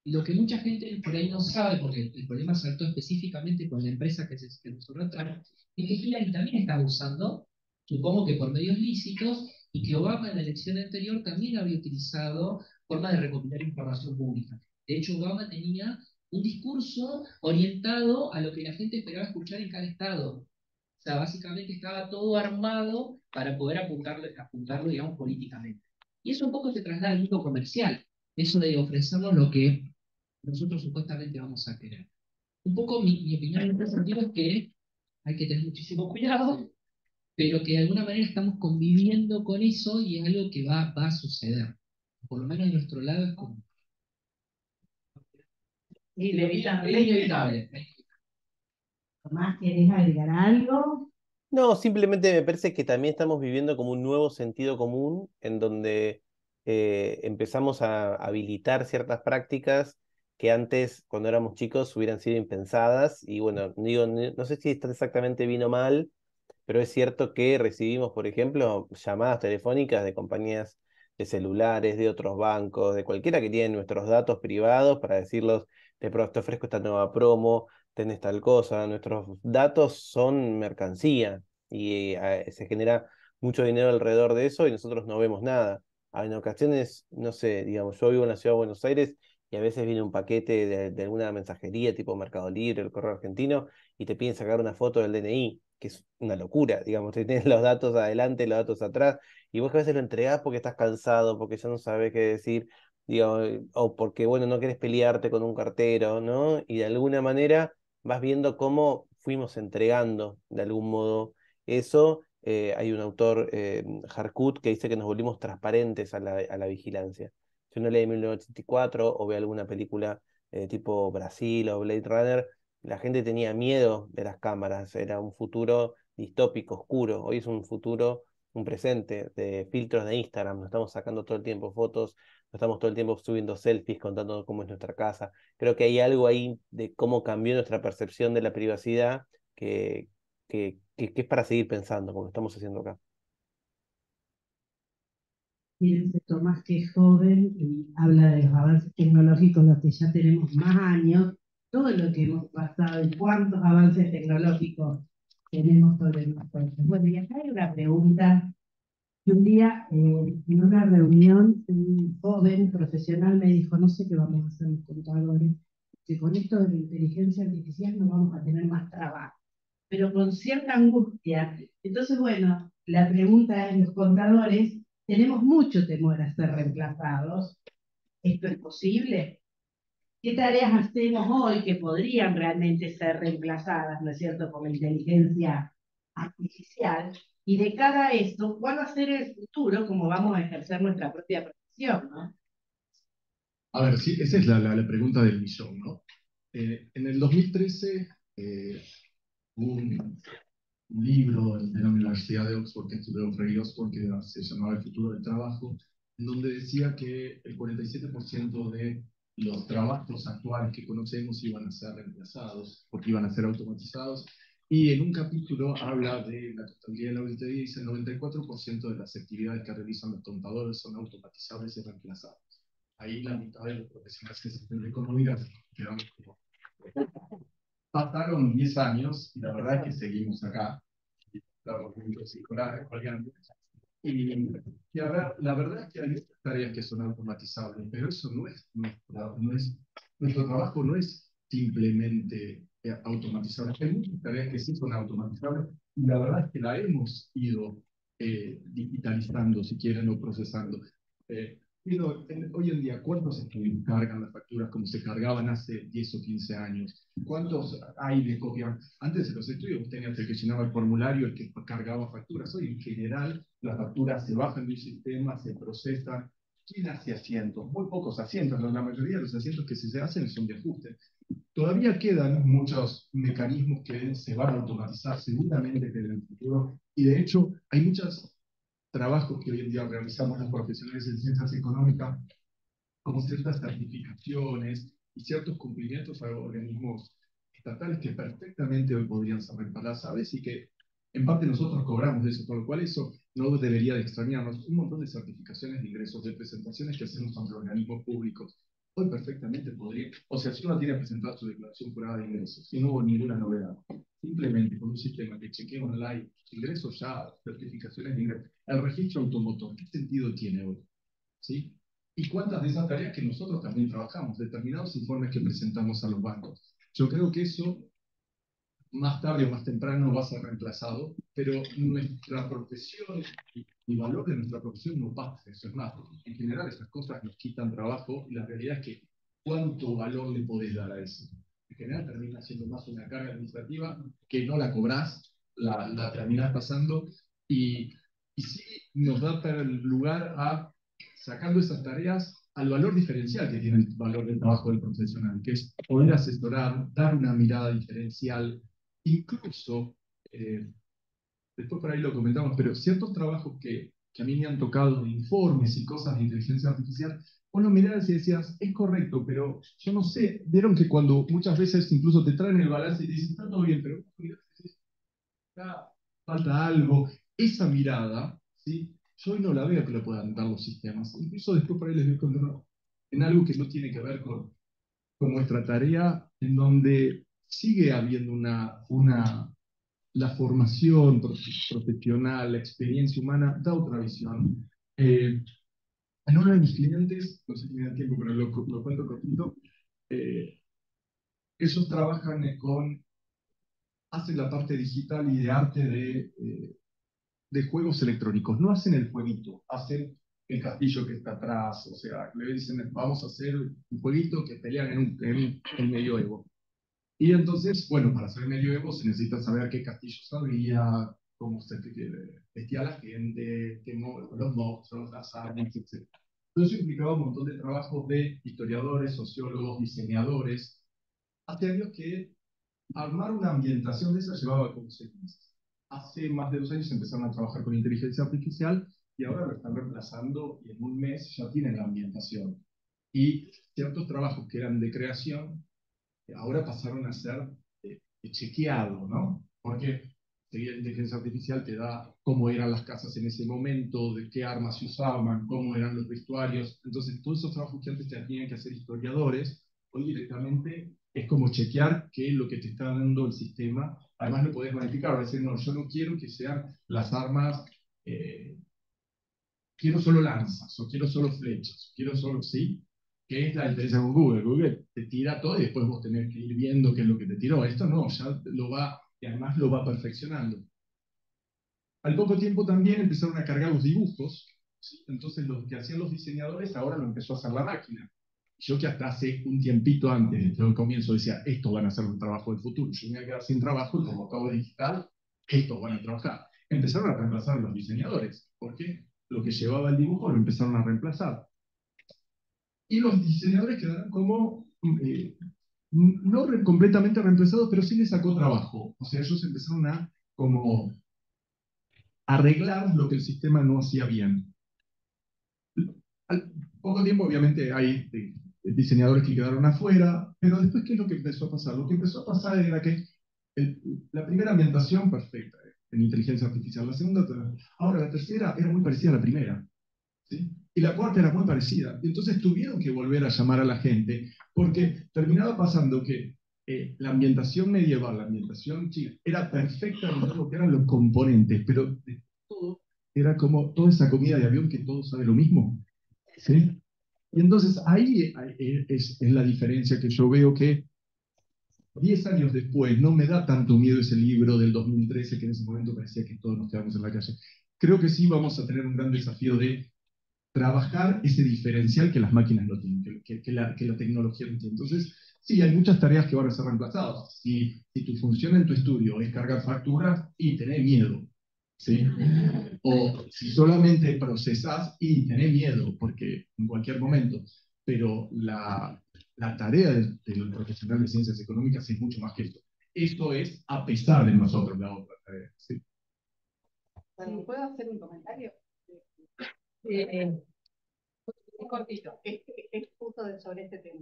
Lo que mucha gente por ahí no sabe, porque el problema saltó específicamente con la empresa que nos atrás, es que Hillary también estaba usando, supongo que por medios lícitos, y que Obama en la elección anterior también había utilizado formas de recopilar información pública. De hecho, Obama tenía un discurso orientado a lo que la gente esperaba escuchar en cada estado. O sea, básicamente estaba todo armado para poder apuntarlo, digamos, políticamente. Y eso un poco se traslada al mundo comercial, eso de ofrecernos lo que nosotros supuestamente vamos a querer. Un poco mi opinión en este sentido es que hay que tener muchísimo cuidado, pero que de alguna manera estamos conviviendo con eso y es algo que va a suceder. Por lo menos de nuestro lado es como Inevitable. es inevitable. Tomás, ¿querés agregar algo? No, simplemente me parece que también estamos viviendo como un nuevo sentido común en donde empezamos a habilitar ciertas prácticas que antes, cuando éramos chicos, hubieran sido impensadas. Y bueno, digo, no sé si está exactamente bien o mal, pero es cierto que recibimos, por ejemplo, llamadas telefónicas de compañías de celulares, de otros bancos, de cualquiera que tiene nuestros datos privados para decirlos, te ofrezco esta nueva promo, tenés tal cosa. Nuestros datos son mercancía y se genera mucho dinero alrededor de eso y nosotros no vemos nada. En ocasiones, no sé, digamos, yo vivo en la ciudad de Buenos Aires y a veces viene un paquete de alguna mensajería tipo Mercado Libre, el Correo Argentino, y te piden sacar una foto del DNI, que es una locura, digamos, te tienes los datos adelante, los datos atrás, y vos que a veces lo entregás porque estás cansado, porque ya no sabes qué decir, digo, o porque, bueno, no querés pelearte con un cartero, ¿no? Y de alguna manera vas viendo cómo fuimos entregando, de algún modo, eso. Hay un autor, Harcourt, que dice que nos volvimos transparentes a la vigilancia. Si uno lee 1984 o ve alguna película tipo Brasil o Blade Runner, la gente tenía miedo de las cámaras, era un futuro distópico, oscuro. Hoy es un futuro, un presente de filtros de Instagram, nos estamos sacando todo el tiempo fotos, nos estamos todo el tiempo subiendo selfies, contando cómo es nuestra casa. Creo que hay algo ahí de cómo cambió nuestra percepción de la privacidad que, que es para seguir pensando, como lo estamos haciendo acá. Fíjense, Tomás, que es joven y habla de los avances tecnológicos, los que ya tenemos más años, todo lo que hemos pasado y cuántos avances tecnológicos tenemos sobre nosotros. Bueno, y acá hay una pregunta que un día en una reunión un joven profesional me dijo, no sé qué vamos a hacer los contadores, que con esto de la inteligencia artificial no vamos a tener más trabajo, pero con cierta angustia. Entonces, bueno, la pregunta es, los contadores tenemos mucho temor a ser reemplazados. ¿Esto es posible? ¿Qué tareas hacemos hoy que podrían realmente ser reemplazadas, ¿no es cierto?, por la inteligencia artificial? Y de cara a esto, ¿cuál va a ser el futuro, cómo vamos a ejercer nuestra propia profesión, ¿no? A ver, sí, esa es la pregunta del millón, ¿no? En el 2013 hubo un libro de la Universidad de Oxford, que estudió Ray Oxford, que se llamaba El futuro del trabajo, en donde decía que el 47% de los trabajos actuales que conocemos iban a ser reemplazados, porque iban a ser automatizados, y en un capítulo habla de la contabilidad y la auditoría y dice el 94% de las actividades que realizan los contadores son automatizables y reemplazables. Ahí la mitad de los profesionales que se hacen de economía quedamos como... Pasaron 10 años y la verdad es que seguimos acá. Estamos juntos y colgando. Y a ver, la verdad es que hay muchas tareas que son automatizables, pero eso nuestro trabajo no es simplemente automatizable. Hay muchas tareas que sí son automatizables y la verdad es que la hemos ido digitalizando, si quieren, o procesando. Hoy en día, ¿cuántos estudios cargan las facturas como se cargaban hace 10 o 15 años? ¿Cuántos hay de copiar? Antes de los estudios vos tenías el que llenaba el formulario, el que cargaba facturas. Hoy en general las facturas se bajan de un sistema, se procesan. ¿Quién hace asientos? Muy pocos asientos. La mayoría de los asientos que se hacen son de ajuste. Todavía quedan muchos mecanismos que se van a automatizar seguramente que en el futuro. Y de hecho hay muchos trabajos que hoy en día realizamos los profesionales en ciencias económicas, como ciertas certificaciones y ciertos cumplimientos a organismos estatales que perfectamente hoy podrían ser reemplazables y que en parte nosotros cobramos de eso, por lo cual eso no debería de extrañarnos. Un montón de certificaciones de ingresos, de presentaciones que hacemos ante organismos públicos, hoy perfectamente podría, o sea, si uno tiene presentado su declaración jurada de ingresos, si no hubo ninguna novedad, simplemente con un sistema que chequee online ingresos ya, certificaciones de ingresos, el registro automotor, ¿qué sentido tiene hoy? ¿Sí? ¿Y cuántas de esas tareas que nosotros también trabajamos, determinados informes que presentamos a los bancos? Yo creo que eso, más tarde o más temprano, va a ser reemplazado, pero nuestra profesión y el valor de nuestra profesión no pasa eso. Es más, en general esas cosas nos quitan trabajo y la realidad es que ¿cuánto valor le podés dar a eso? En general termina siendo más una carga administrativa que no la cobrás, la terminás pasando y, y sí nos da lugar a, sacando esas tareas, al valor diferencial que tiene el valor del trabajo del profesional, que es poder asesorar, dar una mirada diferencial, incluso, después por ahí lo comentamos, pero ciertos trabajos que a mí me han tocado de informes y cosas de inteligencia artificial, uno mirabas y decías, es correcto, pero yo no sé, vieron que cuando muchas veces incluso te traen el balance y te dicen, está todo bien, pero mirás y decís, acá falta algo, esa mirada, ¿sí? Yo hoy no la veo que lo puedan dar los sistemas, incluso después por ahí les voy a contar en algo que no tiene que ver con nuestra tarea, en donde sigue habiendo la formación profesional, la experiencia humana, da otra visión. En uno de mis clientes, no sé si me da tiempo, pero lo cuento cortito, ellos trabajan con hacen la parte digital y de arte de juegos electrónicos. No hacen el jueguito, hacen el castillo que está atrás. O sea, le dicen, vamos a hacer un jueguito que pelean en medioevo. Y entonces, bueno, para hacer el medioevo se necesita saber qué castillos había, cómo se vestía la gente, los monstruos, las armas, etc. Entonces implicaba un montón de trabajos de historiadores, sociólogos, diseñadores. Hace años que armar una ambientación de esa llevaba como 6 meses. Hace más de 2 años empezaron a trabajar con inteligencia artificial y ahora lo están reemplazando y en un mes ya tienen la ambientación. Y ciertos trabajos que eran de creación ahora pasaron a ser chequeados, ¿no? Porque seguida la inteligencia artificial te da cómo eran las casas en ese momento, de qué armas se usaban, cómo eran los vestuarios. Entonces, todos esos trabajos que antes tenían que hacer historiadores, hoy directamente es como chequear que lo que te está dando el sistema, además lo podés modificar, decir, no, yo no quiero que sean las armas, eh, quiero solo lanzas, o quiero solo flechas, o quiero solo, ¿sí? ¿Qué es la diferencia con Google? Google te tira todo y después vos tenés que ir viendo qué es lo que te tiró. Esto no, ya lo va, y además lo va perfeccionando. Al poco tiempo también empezaron a cargar los dibujos, ¿sí? Entonces lo que hacían los diseñadores ahora lo empezó a hacer la máquina. Yo que hasta hace un tiempito antes del comienzo decía, estos van a hacer un trabajo del futuro, yo me voy a quedar sin trabajo y como todo es digital, estos van a trabajar. Empezaron a reemplazar a los diseñadores, porque lo que llevaba el dibujo lo empezaron a reemplazar. Y los diseñadores quedaron como, no completamente reemplazados, pero sí les sacó trabajo. O sea, ellos empezaron a como arreglar lo que el sistema no hacía bien. Al poco tiempo, obviamente, hay diseñadores que quedaron afuera, pero después, ¿qué es lo que empezó a pasar? Lo que empezó a pasar era que la primera ambientación, perfecta, en inteligencia artificial, la segunda, ahora la tercera era muy parecida a la primera, ¿sí? Y la cuarta era muy parecida. Y entonces tuvieron que volver a llamar a la gente, porque terminaba pasando que la ambientación medieval, la ambientación china, era perfecta en lo que eran los componentes, pero de todo era como toda esa comida de avión que todo sabe lo mismo. ¿Sí? Y entonces ahí es la diferencia que yo veo que 10 años después no me da tanto miedo ese libro del 2013 que en ese momento parecía que todos nos quedamos en la calle. Creo que sí vamos a tener un gran desafío de trabajar ese diferencial que las máquinas no tienen, que la tecnología no tiene. Entonces, sí, hay muchas tareas que van a ser reemplazadas. Si tu función en tu estudio es cargar facturas, y tenés miedo. ¿Sí? O si solamente procesás, y tenés miedo, porque en cualquier momento. Pero la tarea del profesional de ciencias económicas es mucho más que esto. Esto es a pesar de nosotros la otra tarea. ¿Sí? Bueno, ¿puedo hacer un comentario? Es cortito, es justo sobre este tema.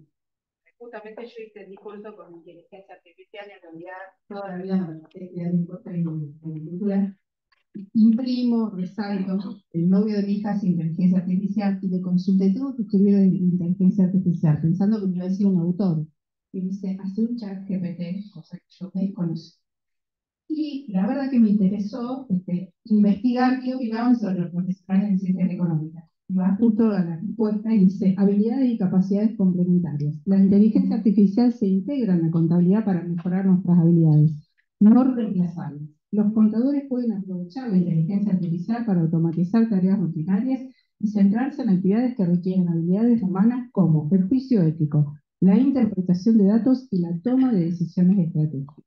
Justamente yo hice el discurso con inteligencia artificial y en realidad toda la vida me estudiar en cultura. Imprimo, resalto, el novio de mi hija es inteligencia artificial y le consulté todo que escribir de inteligencia artificial, pensando que me iba a decir un autor. Y dice, hace un chat GPT, cosa que yo desconozco. Y la verdad que me interesó investigar qué opinaban sobre los profesionales en ciencias económicas. Va justo a la respuesta y dice, habilidades y capacidades complementarias. La inteligencia artificial se integra en la contabilidad para mejorar nuestras habilidades, no reemplazarlas. Los contadores pueden aprovechar la inteligencia artificial para automatizar tareas rutinarias y centrarse en actividades que requieren habilidades humanas como el juicio ético, la interpretación de datos y la toma de decisiones estratégicas.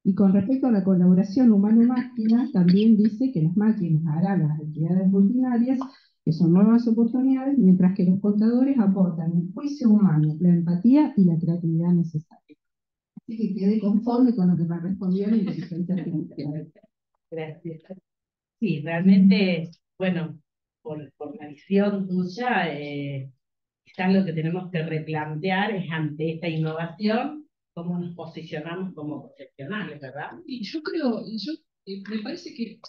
Y con respecto a la colaboración humano-máquina, también dice que las máquinas harán las actividades rutinarias, que son nuevas oportunidades, mientras que los contadores aportan el juicio humano, la empatía y la creatividad necesaria. Así que quedé conforme con lo que me respondió la inteligencia artificial. Gracias. Sí, realmente, bueno, por la visión tuya, quizás lo que tenemos que replantear es ante esta innovación, cómo nos posicionamos como profesionales, ¿verdad? Y yo creo, me parece que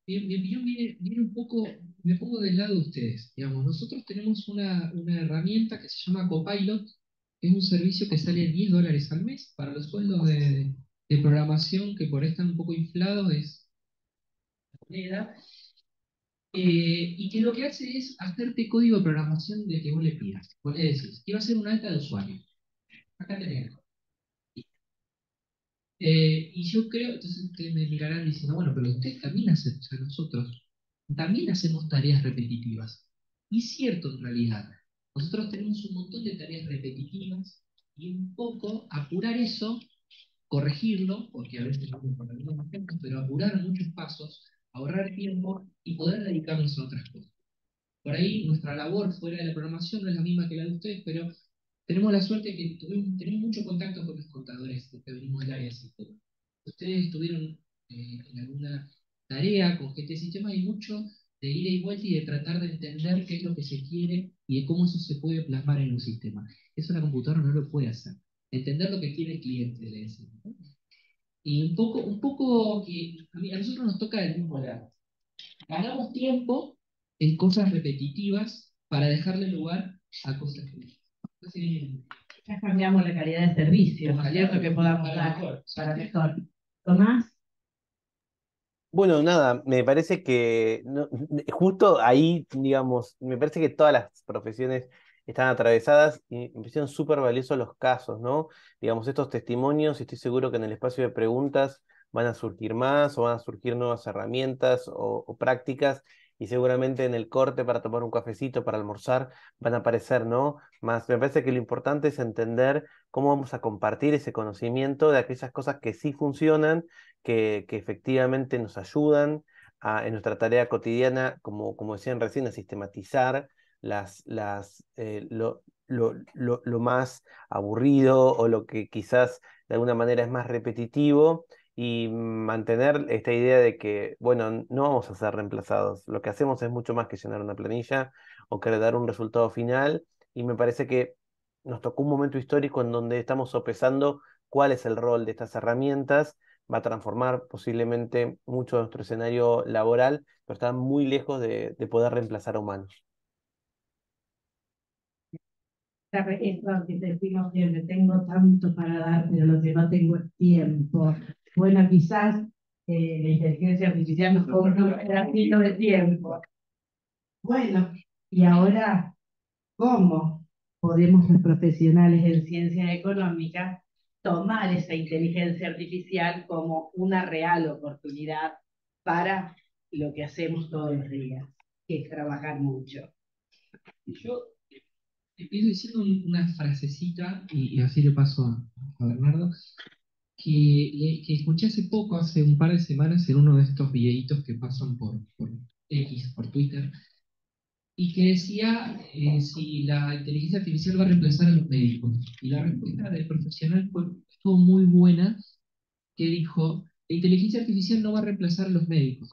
mi opinión viene un poco, me pongo del lado de ustedes. Digamos, nosotros tenemos una herramienta que se llama Copilot, que es un servicio que sale $10 al mes para los sueldos de programación, que por ahí están un poco inflados, es la moneda. Y que lo que hace es hacerte código de programación de que vos le pidas. Vos le decís, quiero hacer una alta de usuario. Acá tenés. Y yo creo, entonces ustedes me mirarán diciendo, bueno, pero ustedes también hacen, o sea, nosotros también hacemos tareas repetitivas. Y es cierto en realidad, nosotros tenemos un montón de tareas repetitivas y un poco apurar eso, corregirlo, porque a veces no con algunos tiempos, pero apurar muchos pasos, ahorrar tiempo y poder dedicarnos a otras cosas. Por ahí nuestra labor fuera de la programación no es la misma que la de ustedes, pero tenemos la suerte de que tenemos mucho contacto con los contadores que venimos del área de sistema. Ustedes estuvieron en alguna tarea con GT Sistema y mucho de ida y vuelta y de tratar de entender qué es lo que se quiere y de cómo eso se puede plasmar en un sistema. Eso la computadora no lo puede hacer. Entender lo que quiere el cliente, le decimos. Y un poco que a nosotros nos toca del mismo lado. Ganamos tiempo en cosas repetitivas para dejarle lugar a cosas que... Ya cambiamos la calidad de servicio, ¿no es cierto? Que podamos Para dar mejor. para mejor. Tomás, Bueno, nada, me parece que justo ahí, digamos, me parece que todas las profesiones están atravesadas y me parecieron súper valiosos los casos, ¿no? Digamos, estos testimonios, y estoy seguro que en el espacio de preguntas van a surgir más o van a surgir nuevas herramientas o prácticas y seguramente en el corte para tomar un cafecito, para almorzar, van a aparecer, ¿no? Más, me parece que lo importante es entender cómo vamos a compartir ese conocimiento de aquellas cosas que sí funcionan que efectivamente nos ayudan en nuestra tarea cotidiana, como decían recién, a sistematizar lo más aburrido o lo que quizás de alguna manera es más repetitivo y mantener esta idea de que, bueno, no vamos a ser reemplazados. Lo que hacemos es mucho más que llenar una planilla o que dar un resultado final y me parece que nos tocó un momento histórico en donde estamos sopesando cuál es el rol de estas herramientas, va a transformar posiblemente mucho de nuestro escenario laboral, pero está muy lejos de poder reemplazar a humanos. esto que te decimos siempre, tengo tanto para dar, pero lo que no tengo es tiempo. Bueno, quizás la inteligencia artificial nos compra un pedacito de tiempo. Bueno, y ahora, ¿cómo podemos los profesionales en ciencia económica tomar esa inteligencia artificial como una real oportunidad para lo que hacemos todos los días, que es trabajar mucho? Y yo empiezo diciendo una frasecita y así le paso a Bernardo, que escuché hace poco, hace un par de semanas, en uno de estos videitos que pasan por X, por Twitter, y que decía si la inteligencia artificial va a reemplazar a los médicos. Y la respuesta del profesional estuvo muy buena, que dijo, la inteligencia artificial no va a reemplazar a los médicos.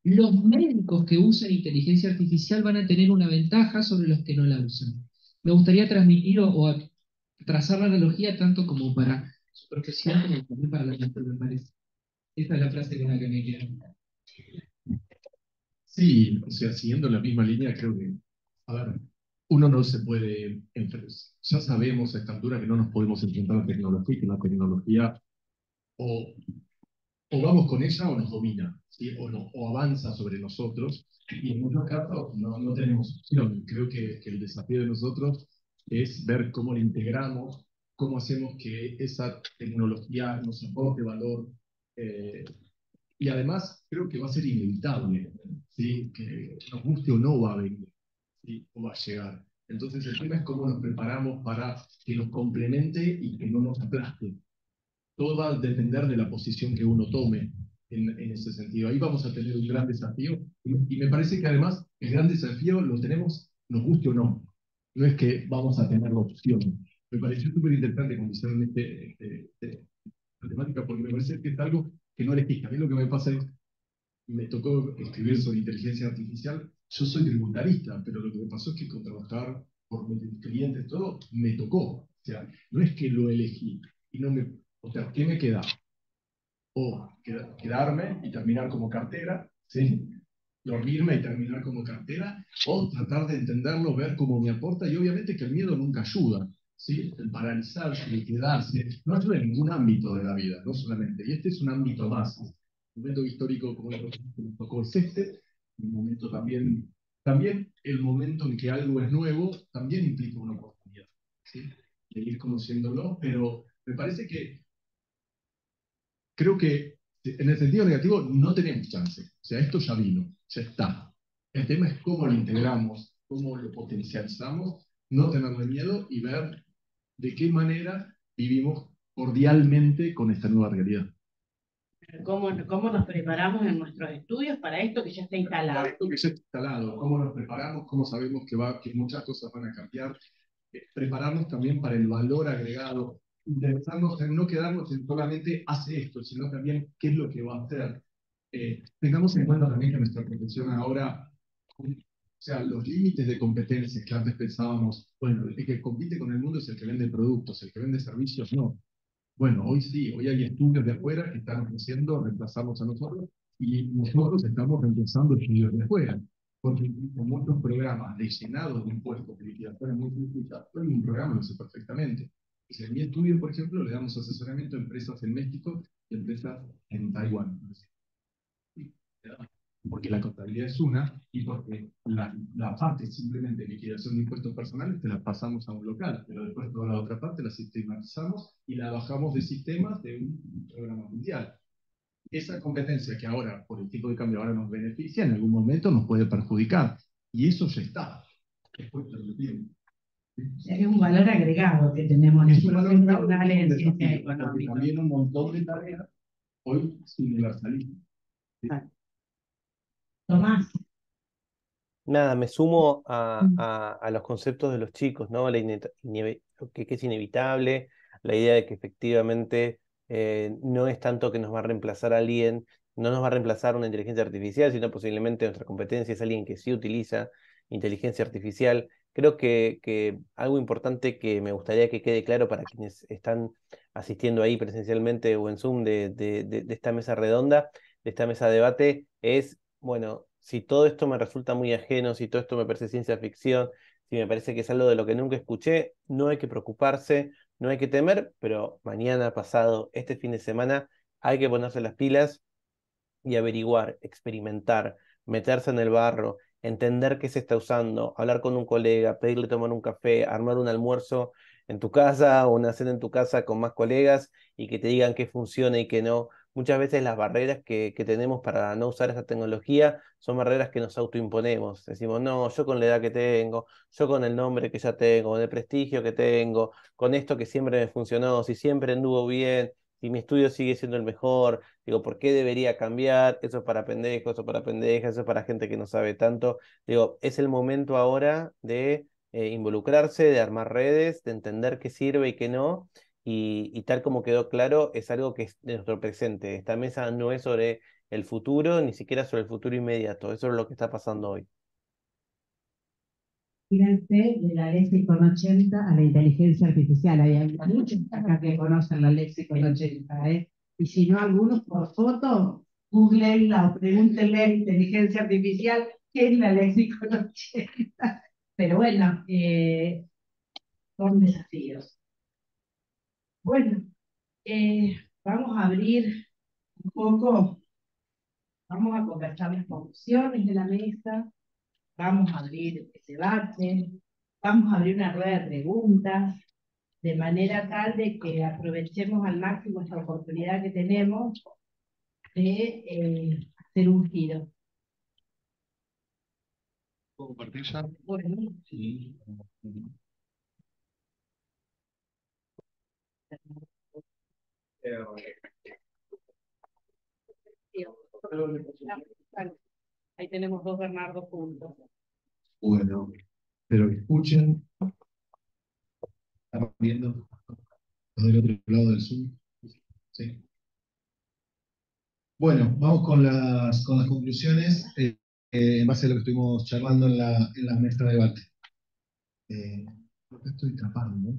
Los médicos que usan inteligencia artificial van a tener una ventaja sobre los que no la usan. Me gustaría transmitir o trazar la analogía tanto como para su profesión como también para la gente, me parece. Esa es la frase con la que me quiero. Sí, o sea, siguiendo la misma línea, creo que, a ver, uno no se puede, ya sabemos a esta altura que no nos podemos enfrentar a la tecnología, que la tecnología o, o vamos con ella o nos domina, ¿sí? O, no, o avanza sobre nosotros, y en muchos casos no tenemos opción. Creo que el desafío de nosotros es ver cómo la integramos, cómo hacemos que esa tecnología nos aporte valor, eh, y además creo que va a ser inevitable, ¿sí? Que nos guste o no va a venir, ¿sí? O va a llegar. Entonces el tema es cómo nos preparamos para que nos complemente y que no nos aplaste. Todo va a depender de la posición que uno tome en ese sentido. Ahí vamos a tener un gran desafío y me parece que además el gran desafío lo tenemos, nos guste o no. No es que vamos a tener la opción. Me pareció súper interesante cuando hicieron esta temática porque me parece que es algo que no elegís. A mí lo que me pasa es me tocó escribir sobre inteligencia artificial. Yo soy tributarista, pero lo que me pasó es que con trabajar por mis clientes, todo, me tocó. O sea, no es que lo elegí. Y no me, o sea, ¿qué me queda? O quedarme y terminar como cartera, ¿sí? Dormirme y terminar como cartera, o tratar de entenderlo, ver cómo me aporta, y obviamente que el miedo nunca ayuda, ¿sí? El paralizarse, el quedarse, no ayuda en ningún ámbito de la vida, no solamente. Y este es un ámbito más. Un momento histórico como el que nos tocó es este, un momento también el momento en que algo es nuevo, también implica una oportunidad, ¿sí? De ir conociéndolo, pero me parece que creo que en el sentido negativo no tenemos chance. O sea, esto ya vino, ya está. El tema es cómo lo integramos, cómo lo potencializamos, no tenerle miedo y ver de qué manera vivimos cordialmente con esta nueva realidad. ¿Cómo nos preparamos en nuestros estudios para esto que ya está instalado? Esto que ya está instalado, cómo nos preparamos, cómo sabemos que muchas cosas van a cambiar, prepararnos también para el valor agregado, interesarnos en no quedarnos en solamente hace esto, sino también qué es lo que va a hacer. Tengamos en cuenta también que nuestra profesión ahora, o sea, los límites de competencias que antes pensábamos, bueno, el que compite con el mundo es el que vende productos, el que vende servicios no. Bueno, hoy sí, hoy hay estudios de afuera que están ofreciendo reemplazarnos a nosotros y nosotros estamos reemplazando estudios de afuera, porque con muchos programas destinados de impuestos de liquidaciones muy simplificadas, hoy un programa lo sé perfectamente. Entonces, en mi estudio, por ejemplo, le damos asesoramiento a empresas en México y empresas en Taiwán. Porque la contabilidad es una y porque la parte simplemente de liquidación de impuestos personales te la pasamos a un local, pero después toda la otra parte la sistematizamos y la bajamos de sistemas de un programa mundial. Esa competencia que ahora, por el tipo de cambio, ahora nos beneficia, en algún momento nos puede perjudicar. Y eso ya está. Después te lo repito. Es un valor agregado que tenemos Es un nosotros valor agregado, profesionales en es un ciencias desafío, porque económicas. también un montón de tareas hoy se universalizan. Tomás. Nada, me sumo a los conceptos de los chicos, ¿no? Que es inevitable, la idea de que efectivamente no es tanto que nos va a reemplazar a alguien, no nos va a reemplazar una inteligencia artificial, sino posiblemente nuestra competencia es alguien que sí utiliza inteligencia artificial. Creo que algo importante que me gustaría que quede claro para quienes están asistiendo ahí presencialmente o en Zoom de esta mesa redonda, de esta mesa de debate, es, bueno, si todo esto me resulta muy ajeno, si todo esto me parece ciencia ficción, si me parece que es algo de lo que nunca escuché, no hay que preocuparse, no hay que temer, pero mañana, pasado, este fin de semana, hay que ponerse las pilas y averiguar, experimentar, meterse en el barro, entender qué se está usando, hablar con un colega, pedirle tomar un café, armar un almuerzo en tu casa o una cena en tu casa con más colegas y que te digan qué funciona y qué no. Muchas veces las barreras que tenemos para no usar esta tecnología son barreras que nos autoimponemos. Decimos, no, yo con la edad que tengo, yo con el nombre que ya tengo, con el prestigio que tengo, con esto que siempre me funcionó, si siempre anduvo bien, si mi estudio sigue siendo el mejor, digo, ¿por qué debería cambiar? Eso es para pendejos, eso es para pendejas, eso es para gente que no sabe tanto. Digo, es el momento ahora de involucrarse, de armar redes, de entender qué sirve y qué no. Y tal como quedó claro, es algo que es de nuestro presente. Esta mesa no es sobre el futuro, ni siquiera sobre el futuro inmediato. Eso es lo que está pasando hoy. Fíjense de la Lexicon 80 a la inteligencia artificial. Hay muchos acá que conocen la Lexicon 80, ¿eh? Y si no, algunos por foto, googleenla o pregúntenle a la inteligencia artificial qué es la Lexicon 80. Pero bueno, son desafíos. Bueno, vamos a abrir un poco, vamos a conversar las conclusiones de la mesa, vamos a abrir el debate, vamos a abrir una rueda de preguntas, de manera tal de que aprovechemos al máximo esta oportunidad que tenemos de hacer un giro. ¿Puedo compartir ya? Bueno, Sí. Ahí tenemos dos Bernardo juntos. Bueno, pero escuchen, estamos viendo del otro lado del Zoom. Sí. Bueno, vamos con las conclusiones en base a lo que estuvimos charlando en la mesa de debate. Estoy tapando, ¿no?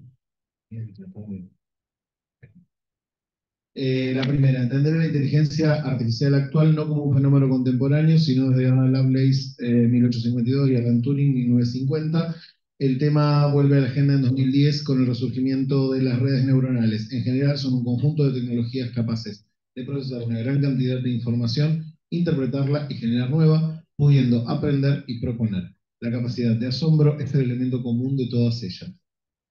La primera, entender la inteligencia artificial actual no como un fenómeno contemporáneo, sino desde Anna Lovelace 1852 y Alan Turing 1950. El tema vuelve a la agenda en 2010 con el resurgimiento de las redes neuronales. En general son un conjunto de tecnologías capaces de procesar una gran cantidad de información, interpretarla y generar nueva, pudiendo aprender y proponer. La capacidad de asombro es el elemento común de todas ellas.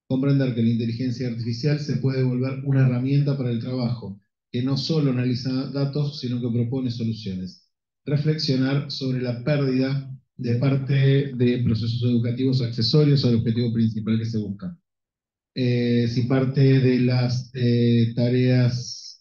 Comprender que la inteligencia artificial se puede volver una herramienta para el trabajo, que no solo analiza datos, sino que propone soluciones. Reflexionar sobre la pérdida de parte de procesos educativos accesorios al objetivo principal que se busca. Si parte de las tareas,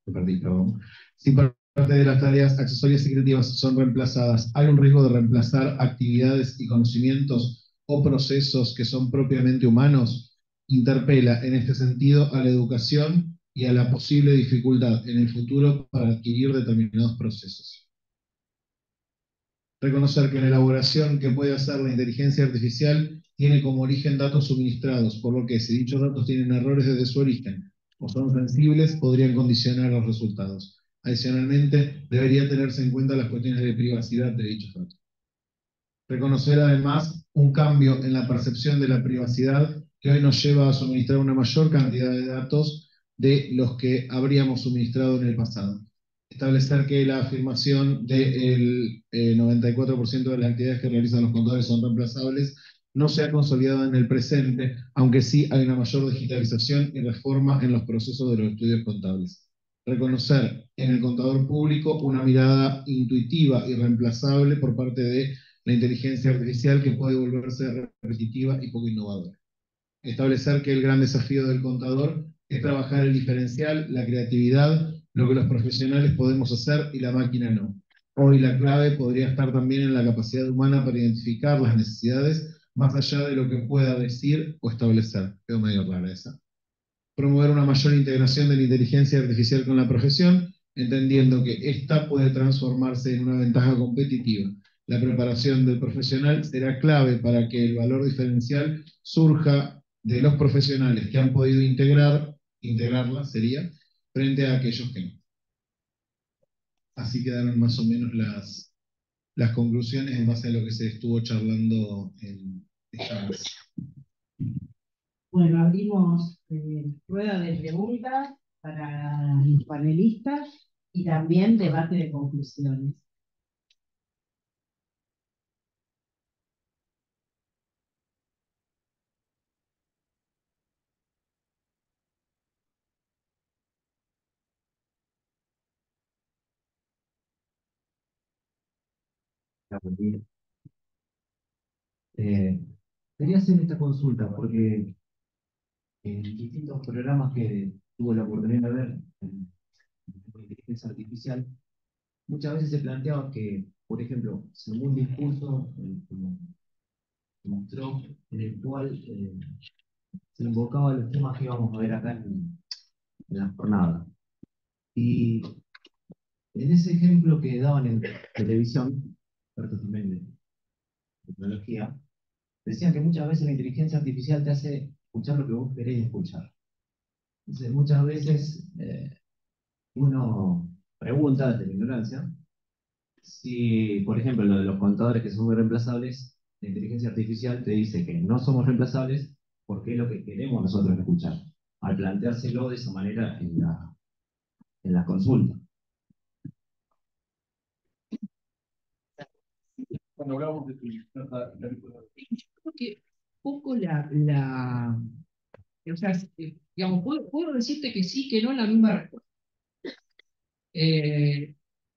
perdón, si parte de las tareas accesorias y creativas son reemplazadas, ¿hay un riesgo de reemplazar actividades y conocimientos o procesos que son propiamente humanos? Interpela en este sentido a la educación y a la posible dificultad en el futuro para adquirir determinados procesos. Reconocer que la elaboración que puede hacer la inteligencia artificial tiene como origen datos suministrados, por lo que si dichos datos tienen errores desde su origen o son sensibles, podrían condicionar los resultados. Adicionalmente, debería tenerse en cuenta las cuestiones de privacidad de dichos datos. Reconocer además un cambio en la percepción de la privacidad que hoy nos lleva a suministrar una mayor cantidad de datos de los que habríamos suministrado en el pasado. Establecer que la afirmación del 94% de las actividades que realizan los contadores son reemplazables no se ha consolidado en el presente, aunque sí hay una mayor digitalización y reforma en los procesos de los estudios contables. Reconocer en el contador público una mirada intuitiva y reemplazable por parte de la inteligencia artificial que puede volverse repetitiva y poco innovadora. Establecer que el gran desafío del contador es trabajar el diferencial, la creatividad, lo que los profesionales podemos hacer y la máquina no. Hoy la clave podría estar también en la capacidad humana para identificar las necesidades más allá de lo que pueda decir o establecer. Quedó medio rara esa. Promover una mayor integración de la inteligencia artificial con la profesión, entendiendo que ésta puede transformarse en una ventaja competitiva. La preparación del profesional será clave para que el valor diferencial surja de los profesionales que han podido integrarla sería, frente a aquellos que no. Así quedaron más o menos las conclusiones en base a lo que se estuvo charlando en esta mesa. Bueno, abrimos rueda de preguntas para los panelistas y también debate de conclusiones. Quería hacer esta consulta porque en distintos programas que tuve la oportunidad de ver en inteligencia artificial, muchas veces se planteaba que, por ejemplo, según un discurso como se mostró, en el cual se invocaba los temas que íbamos a ver acá en la jornada. Y en ese ejemplo que daban en televisión, expertos también de tecnología, decían que muchas veces la inteligencia artificial te hace escuchar lo que vos querés escuchar. Entonces, muchas veces uno pregunta desde la ignorancia si, por ejemplo, lo de los contadores que son muy reemplazables, la inteligencia artificial te dice que no somos reemplazables porque es lo que queremos nosotros escuchar, al planteárselo de esa manera en la consulta. Cuando hablábamos de tu Creo que poco o sea, digamos, puedo decirte que sí, que no, la misma respuesta.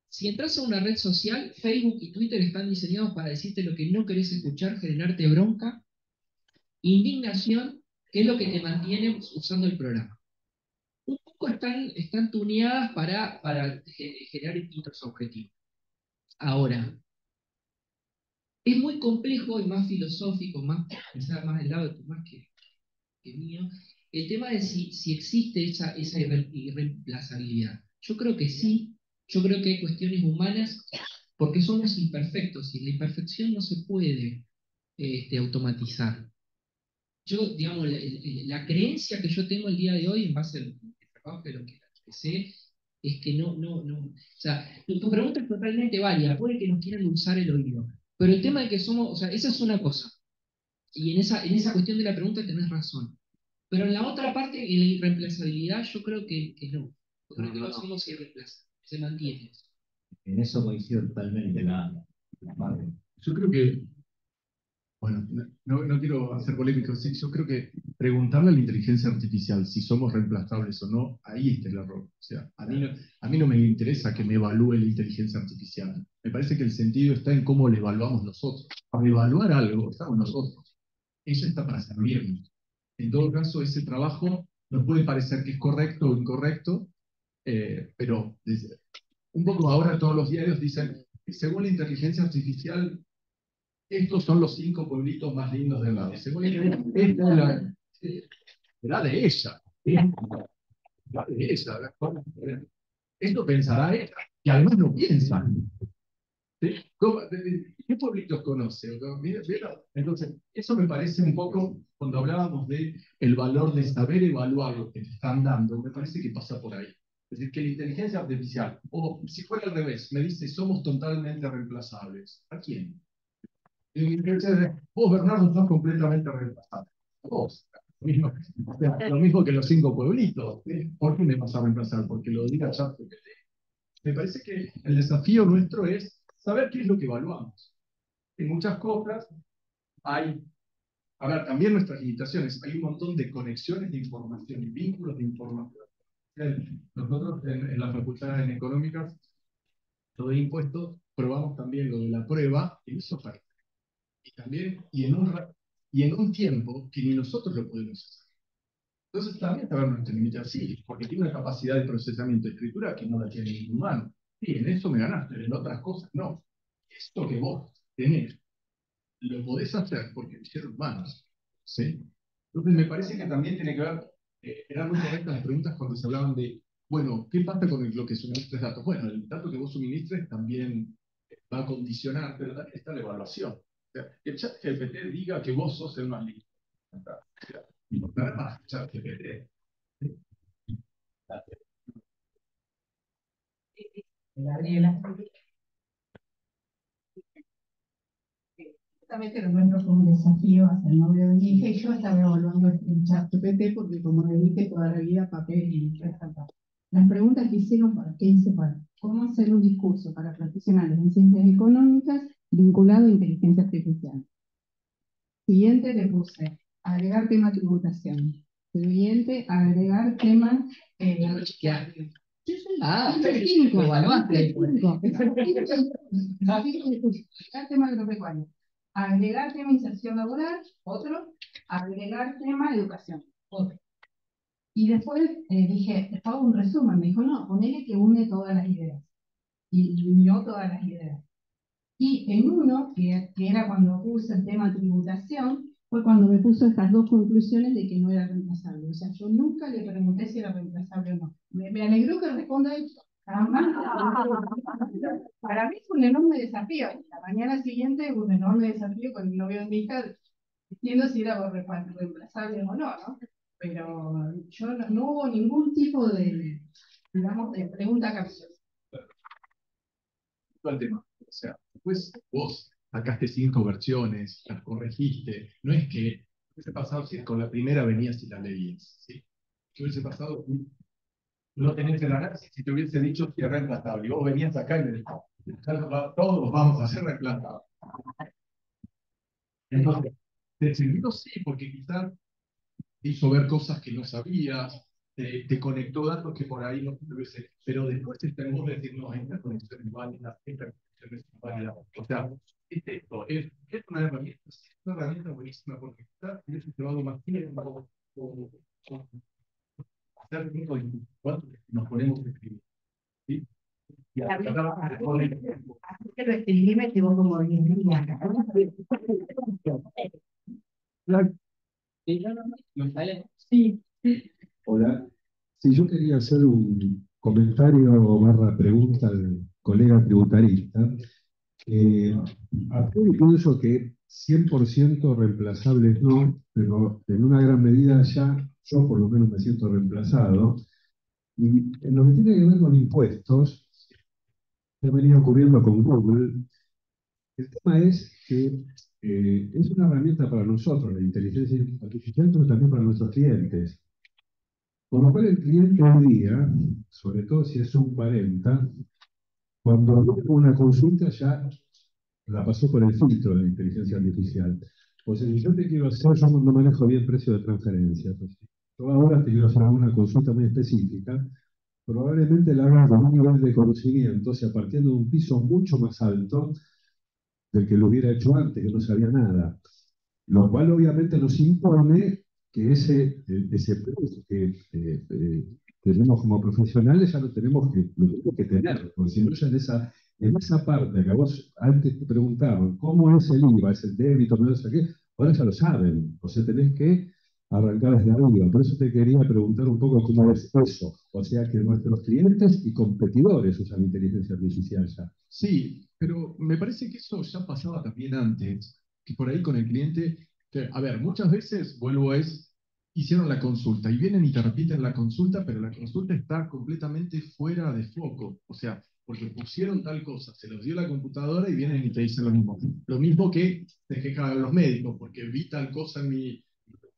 Si entras a una red social, Facebook y Twitter están diseñados para decirte lo que no querés escuchar, generarte bronca, indignación, que es lo que te mantiene usando el programa. Un poco están tuneadas para generar distintos objetivos. Ahora, es muy complejo y más filosófico, quizás más del lado de Tomás que mío, el tema de si existe esa irreemplazabilidad. Yo creo que sí, yo creo que hay cuestiones humanas, porque somos imperfectos y la imperfección no se puede automatizar. Yo, digamos, la creencia que yo tengo el día de hoy, en base al trabajo de lo que sé, es que o sea, tu pregunta es totalmente válida, puede que nos quieran usar el oído, pero el tema de que somos, o sea, esa es una cosa, y en esa cuestión de la pregunta tenés razón. Pero en la otra parte, en la irreemplazabilidad, yo creo que no. Yo creo que no somos irreemplazables, se mantiene eso. En eso coincido totalmente la parte. Yo creo que, bueno, no quiero hacer polémico, sí, yo creo que preguntarle a la inteligencia artificial si somos reemplazables o no, ahí está el error. O sea, a mí no me interesa que me evalúe la inteligencia artificial. Me parece que el sentido está en cómo le evaluamos nosotros. Para evaluar algo, estamos nosotros. Ella está para servirnos. En todo caso, ese trabajo nos puede parecer que es correcto o incorrecto, pero un poco ahora todos los diarios dicen que según la inteligencia artificial, estos son los 5 pueblitos más lindos del lado. Según esta es la de ella. La de ella. Esto pensará ella, que además no piensan. ¿Sí? ¿Qué pueblitos conoce? Entonces, eso me parece un poco, cuando hablábamos de el valor de saber evaluar lo que te están dando, me parece que pasa por ahí. Es decir, que la inteligencia artificial, o si fuera al revés, me dice, somos totalmente reemplazables. ¿A quién? Vos, Bernardo, sos completamente reemplazable. Vos. Lo mismo que los 5 pueblitos. ¿Por qué me vas a reemplazar? Porque lo diga ChatGPT. Me parece que el desafío nuestro es saber qué es lo que evaluamos. En muchas cosas hay, a ver, también nuestras limitaciones, hay un montón de conexiones de información y vínculos de información. Nosotros en la Facultad de Económicas, lo de impuestos, probamos también lo de la prueba, y eso parte. Y también, y en un tiempo que ni nosotros lo podemos hacer. Entonces también saber nuestra limitación, sí, porque tiene una capacidad de procesamiento de escritura que no la tiene ningún humano. Sí, en eso me ganaste, en otras cosas no. Esto que vos tenés, lo podés hacer porque lo hicieron humanos. ¿Sí? Entonces me parece que también tiene que ver, eran muy correctas las preguntas cuando se hablaban de, bueno, ¿qué pasa con lo que suministres datos? Bueno, el dato que vos suministres también va a condicionar, pero también está la evaluación. O sea, que el ChatGPT diga que vos sos el más listo. No nada más, ChatGPT. Gabriela. Justamente lo encuentro como un desafío hacia el novio de mi hija y yo estaba evaluando el ChatGPT porque como le dije toda la vida papel y resaltar. Las preguntas que hicieron para qué hice para cómo hacer un discurso para profesionales en ciencias económicas vinculado a inteligencia artificial. Siguiente le puse agregar tema tributación. Siguiente, agregar tema cinco, evaluaste. Agregar tema agropecuario. Agregar tema inserción laboral, otro. Agregar tema educación, otro. Y después dije, te hago un resumen. Me dijo, no, ponele que une todas las ideas. Y unió todas las ideas. Y en uno, que era cuando puse el tema tributación, fue cuando me puso estas dos conclusiones de que no era reemplazable. O sea, yo nunca le pregunté si era reemplazable o no. Me alegró que responda esto. Para mí fue un enorme desafío. La mañana siguiente un enorme desafío con el novio de mi hija, diciendo si era reemplazable o no, ¿no? Pero yo no hubo ningún tipo de, digamos, de pregunta capciosa. El tema. O sea, después vos sacaste 5 versiones, las corregiste. No es que hubiese pasado si con la primera venías y la leías. ¿Sí? ¿Qué hubiese pasado? No tenés que ganar si te hubiese dicho si es reemplazable. Y vos venías acá y me dijiste, todos vamos a ser reemplazables. Entonces, te sirvió sí, porque quizás te hizo ver cosas que no sabías, te conectó datos que por ahí no tuviese, pero después está en vos decir, no, esta conexión es válida, esta conexión es válida. O sea, es una herramienta buenísima porque quizás hubiese llevado más tiempo o hacer tiempo y cuánto nos ponemos a escribir. ¿Sí? Y Así que lo escribí, me llevó como 10 días. Sí. Hola. Si yo quería hacer un comentario barra pregunta al colega tributarista, yo pienso que 100% reemplazables no, pero en una gran medida ya yo por lo menos me siento reemplazado. Y en lo que tiene que ver con impuestos, he venido ocurriendo con Google. El tema es que es una herramienta para nosotros, la inteligencia artificial, pero también para nuestros clientes. Con lo cual el cliente hoy día, sobre todo si es un 40, cuando tuvo una consulta ya la pasó por el filtro de la inteligencia artificial. O sea, si yo te quiero hacer, yo no manejo bien precio de transferencia. Pues, yo ahora te quiero hacer una consulta muy específica, probablemente la haga con un nivel de conocimiento, o sea, partiendo de un piso mucho más alto del que lo hubiera hecho antes, que no sabía nada. Lo cual obviamente nos impone que ese plus que tenemos como profesionales ya lo tenemos que tener, porque si no ya en esa parte que a vos antes te preguntaban, ¿cómo es el IVA? ¿Es el débito? ¿No sé qué? Ahora ya lo saben, o sea, tenés que arrancar desde arriba. Por eso te quería preguntar un poco cómo es eso. O sea, que nuestros clientes y competidores usan inteligencia artificial ya. Sí, pero me parece que eso ya pasaba también antes, que por ahí con el cliente, a ver, muchas veces, vuelvo hicieron la consulta y vienen y te repiten la consulta, pero la consulta está completamente fuera de foco, o sea, porque pusieron tal cosa, se los dio la computadora y vienen y te dicen lo mismo. Lo mismo que se quejan los médicos, porque vi tal cosa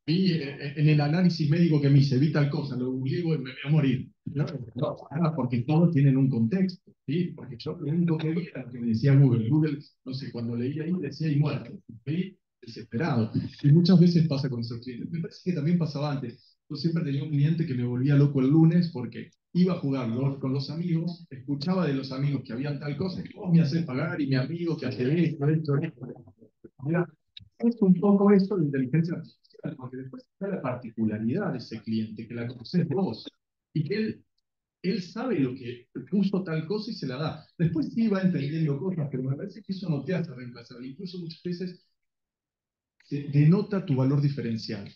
en el análisis médico que me hice, vi tal cosa, lo googleé y me voy a morir. No, no, porque todos tienen un contexto, ¿sí? Porque yo lo único que vi era lo que me decía Google. Google, no sé, cuando leí ahí decía y muerto. ¿Sí? Desesperado. Y muchas veces pasa con esos clientes. Me parece que también pasaba antes. Yo siempre tenía un cliente que me volvía loco el lunes porque iba a jugar con los amigos, escuchaba de los amigos que habían tal cosa, que vos me haces pagar y mi amigo que hace esto. Mira, es un poco eso de inteligencia artificial, porque después está la particularidad de ese cliente, que la conoces vos, y que él sabe lo que puso tal cosa y se la da. Después sí va entendiendo cosas, pero me parece que eso no te hace reemplazable. Incluso muchas veces denota tu valor diferencial.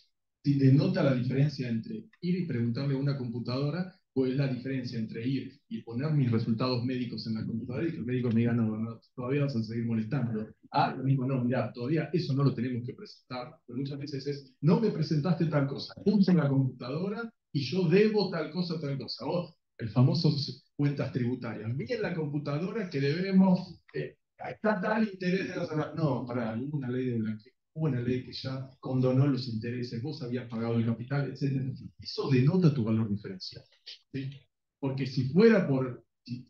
Si denota la diferencia entre ir y preguntarle a una computadora o es la diferencia entre ir y poner mis resultados médicos en la computadora y que el médico me diga, no, no, todavía vas a seguir molestando. Ah, lo mismo, no, mira, todavía eso no lo tenemos que presentar. Pero muchas veces es, no me presentaste tal cosa, puse en la computadora y yo debo tal cosa, tal cosa. O el famoso cuentas tributarias. Vi en la computadora que debemos, está tal interés de los... No, para alguna ley de blanqueo, una ley que ya condonó los intereses, vos habías pagado el capital, etc. Eso denota tu valor diferencial. ¿Sí? Porque si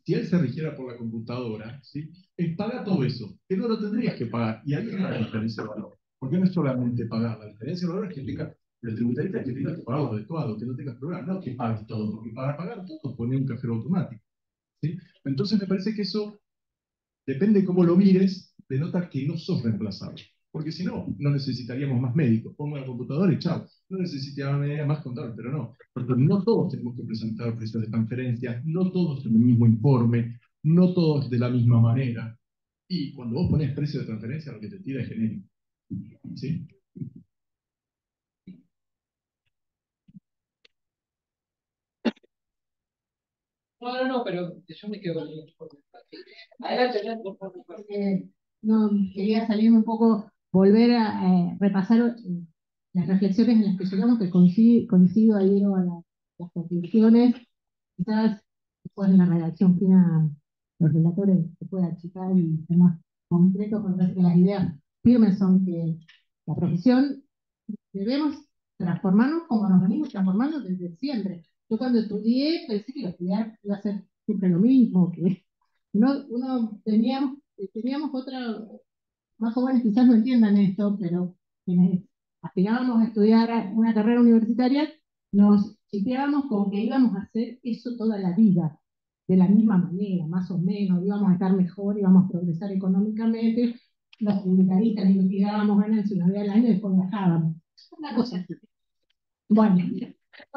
él se rigiera por la computadora, ¿sí? Él paga todo eso, que no lo tendrías que pagar. Y ahí está la diferencia de valor. Porque no es solamente pagar, la diferencia de valor es que el tributarista que tenga que pagar lo adecuado, que no tengas problemas, no que pagues todo, porque para pagar todo pone un cajero automático. ¿Sí? Entonces me parece que eso, depende cómo lo mires, denota que no sos reemplazable. Porque si no, no necesitaríamos más médicos. Pongo la computadora y chao. No necesitaríamos más contables, pero no. Porque no todos tenemos que presentar precios de transferencia, no todos en el mismo informe, no todos de la misma manera. Y cuando vos pones precio de transferencia, lo que te tira es genérico. ¿Sí? No, no, no, pero yo me quedo con el informe. Adelante, adelante, por favor. No, quería salirme un poco, volver a repasar las reflexiones en las que llegamos, que coincido ahí con las conclusiones. Quizás después de la redacción fina, los relatores se puede achicar y ser más concreto, porque las ideas firmes son que la profesión debemos transformarnos como nos venimos transformando desde siempre. Yo cuando estudié pensé que estudiar iba a ser siempre lo mismo, que no, teníamos otra, más jóvenes quizás no entiendan esto, pero quienes aspirábamos a estudiar una carrera universitaria, nos chipeábamos con que íbamos a hacer eso toda la vida, de la misma manera, más o menos, íbamos a estar mejor, íbamos a progresar económicamente, los sindicalistas liquidábamos ganancias una vez al año y después bajábamos. Una cosa así. Bueno,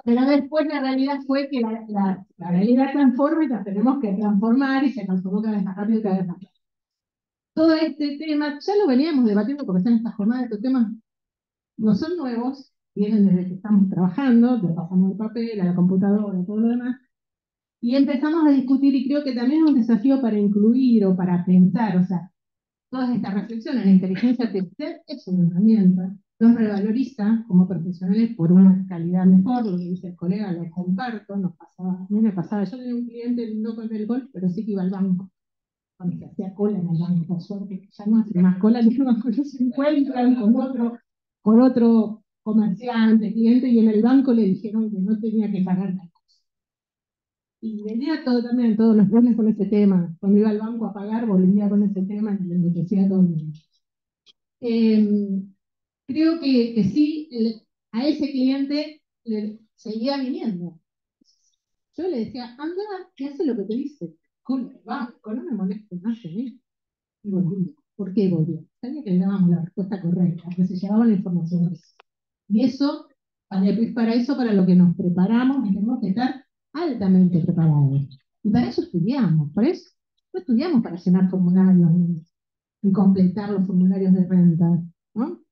pero después la realidad fue que la realidad transforma y la tenemos que transformar y se transformó cada vez más rápido y cada vez más rápido. Todo este tema, ya lo veníamos debatiendo porque están estas jornadas, estos temas no son nuevos, vienen desde que estamos trabajando, le pasamos el papel a la computadora, todo lo demás, y empezamos a discutir y creo que también es un desafío para incluir o para pensar, o sea, todas estas reflexiones, la inteligencia artificial es una herramienta, nos revaloriza como profesionales por una calidad mejor, lo que dice el colega, lo comparto, a mí me pasaba, yo tenía un cliente no con el golf, pero sí que iba al banco, cuando se hacía cola en el banco, por suerte, ya no hace más cola, ni más cola, se encuentran con otro comerciante, cliente, y en el banco le dijeron que no tenía que pagar tal cosa. Y venía todo también, todos los viernes con ese tema. Cuando iba al banco a pagar, volvía con ese tema y le enloquecía a todo el mundo. creo que sí, a ese cliente le seguía viniendo. Yo le decía, anda, ¿qué hace lo que te dice? Va, no me molestes más de mí. Y volví. ¿Por qué volvió? Sabía que le dábamos la respuesta correcta, que se llevaba la información. Y eso, para eso, para lo que nos preparamos, tenemos que estar altamente preparados. Y para eso estudiamos, para eso no estudiamos para llenar formularios y completar los formularios de renta, ¿no?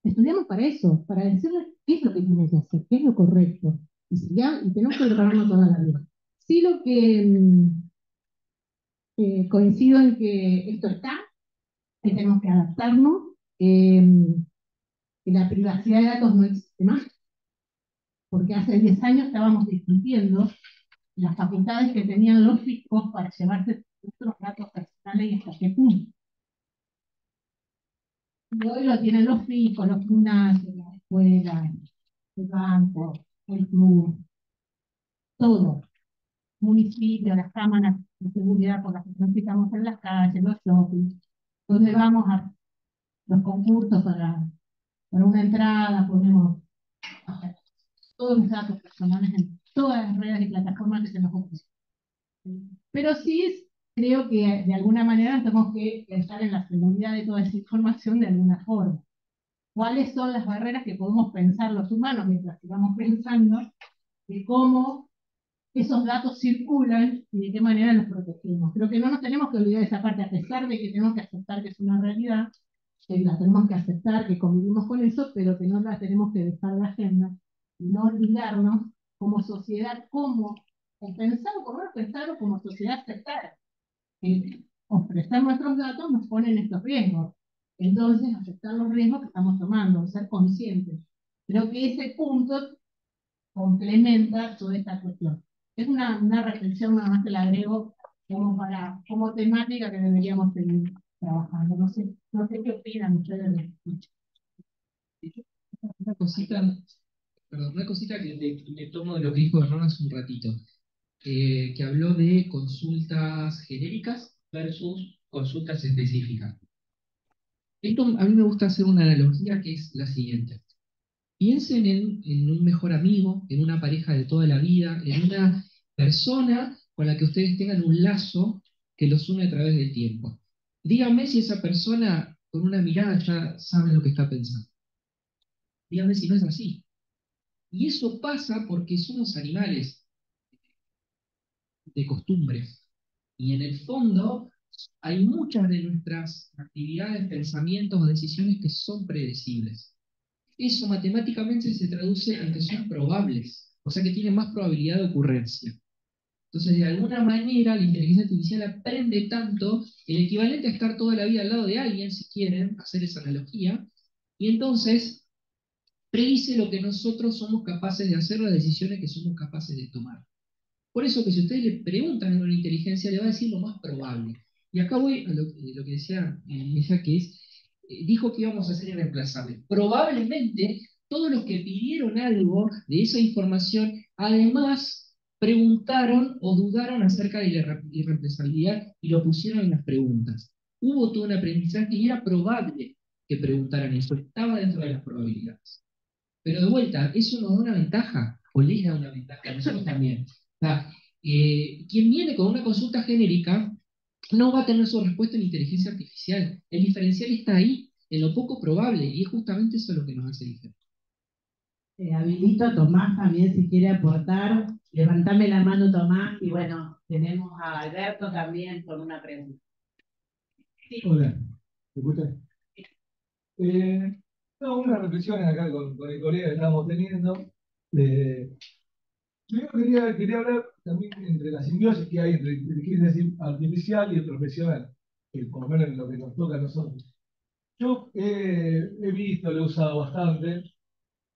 Estudiamos para eso, para decirles qué es lo que tienen que hacer, qué es lo correcto. Y tenemos que prepararnos toda la vida. Sí, lo que coincido en que esto está, que tenemos que adaptarnos, que la privacidad de datos no existe más, porque hace 10 años estábamos discutiendo las facultades que tenían los fiscos para llevarse nuestros datos personales y hasta qué punto. Y hoy lo tienen los fiscos, los gimnasios, las escuelas, el banco, el club, todo. Municipios, las cámaras de seguridad por las que transitamos en las calles, los shopping, donde vamos a los concursos para una entrada, ponemos todos los datos personales en todas las redes y plataformas que se nos ofrecen. Pero sí creo que de alguna manera tenemos que pensar en la seguridad de toda esa información de alguna forma. ¿Cuáles son las barreras que podemos pensar los humanos mientras sigamos pensando de cómo esos datos circulan y de qué manera los protegemos? Creo que no nos tenemos que olvidar de esa parte, a pesar de que tenemos que aceptar que es una realidad, que la tenemos que aceptar, que convivimos con eso, pero que no la tenemos que dejar de agenda y no olvidarnos como sociedad, como pensar, o por lo menos pensarlo como sociedad aceptar que ofrecer nuestros datos nos pone en estos riesgos. Entonces, aceptar los riesgos que estamos tomando, ser conscientes. Creo que ese punto complementa toda esta cuestión. Es una reflexión nada más que la agrego como temática que deberíamos seguir trabajando. No sé qué opinan ustedes de esto. Una cosita, perdón, una cosita que me tomo de lo que dijo Hernán hace un ratito, que habló de consultas genéricas versus consultas específicas. Esto a mí me gusta hacer una analogía que es la siguiente. Piensen en un mejor amigo, en una pareja de toda la vida, en una persona con la que ustedes tengan un lazo que los une a través del tiempo. Díganme si esa persona con una mirada ya sabe lo que está pensando. Díganme si no es así. Y eso pasa porque somos animales de costumbres. Y en el fondo hay muchas de nuestras actividades, pensamientos o decisiones que son predecibles. Eso matemáticamente se traduce en que son probables, o sea que tienen más probabilidad de ocurrencia. Entonces, de alguna manera, la inteligencia artificial aprende tanto, el equivalente a estar toda la vida al lado de alguien, si quieren hacer esa analogía, y entonces predice lo que nosotros somos capaces de hacer, las decisiones que somos capaces de tomar. Por eso que si ustedes le preguntan a una inteligencia, le va a decir lo más probable. Y acá voy a lo que decía ella, que es, dijo que íbamos a ser irreemplazables. Probablemente todos los que pidieron algo de esa información, además preguntaron o dudaron acerca de la irreemplazabilidad y lo pusieron en las preguntas. Hubo todo un aprendizaje y era probable que preguntaran eso, estaba dentro de las probabilidades. Pero de vuelta, eso nos da una ventaja, o les da una ventaja, a nosotros también. O sea, quien viene con una consulta genérica no va a tener su respuesta en inteligencia artificial. El diferencial está ahí, en lo poco probable, y es justamente eso lo que nos hace diferente. Habilito a Tomás también si quiere aportar. Levantame la mano, Tomás, y bueno, tenemos a Alberto también con una pregunta. Sí. Hola, ¿me escuchan? No, unas reflexiones acá con el colega que estábamos teniendo. Primero quería hablar también entre la simbiosis que hay entre inteligencia artificial y el profesional, que por lo menos es lo que nos toca a nosotros. Yo he visto, lo he usado bastante,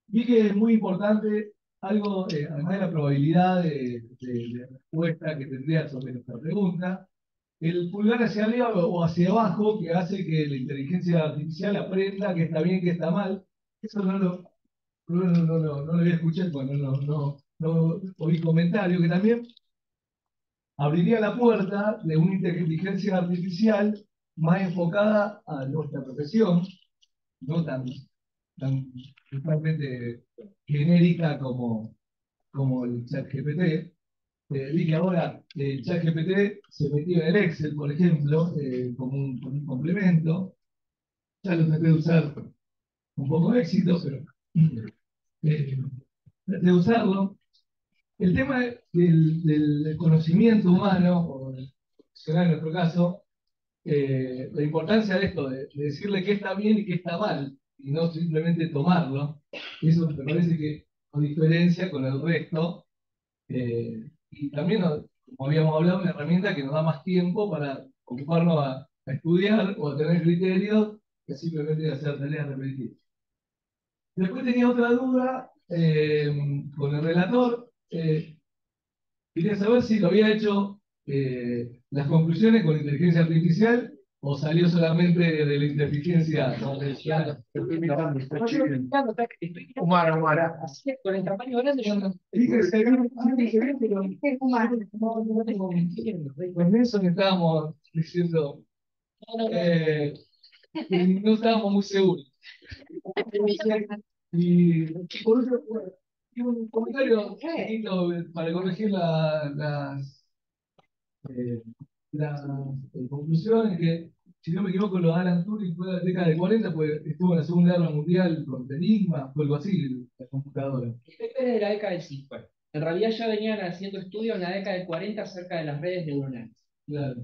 vi que es muy importante algo, además de la probabilidad de respuesta que tendría sobre nuestra pregunta, el pulgar hacia arriba o hacia abajo que hace que la inteligencia artificial aprenda que está bien, que está mal. Eso no lo había escuchado, bueno, no oí comentario, que también abriría la puerta de una inteligencia artificial más enfocada a nuestra profesión, no tan totalmente genérica como el ChatGPT. Vi que ahora el ChatGPT se metió en el Excel, por ejemplo, como un complemento. Ya lo traté de usar con un poco de éxito, pero traté de usarlo. El tema del conocimiento humano, o del profesional en nuestro caso, la importancia de esto, de decirle qué está bien y qué está mal, y no simplemente tomarlo, eso me parece que nos diferencia con el resto, y también, como habíamos hablado, una herramienta que nos da más tiempo para ocuparnos a estudiar o a tener criterios que simplemente hacer tareas repetitivas. Después tenía otra duda con el relator. Quería saber si lo había hecho las conclusiones con inteligencia artificial o salió solamente de la inteligencia convencional. Humana, humana. Con el tamaño grande yo no. Con eso que estábamos diciendo, no estábamos muy seguros. Y por otro, un comentario chiquito para corregir las conclusiones que, si no me equivoco, lo de Alan Turing fue de la década de 40, pues estuvo en la Segunda Guerra Mundial con Enigma, o algo así, la computadora. Este es de la década del 50. En realidad ya venían haciendo estudios en la década del 40 acerca de las redes neuronales. Claro.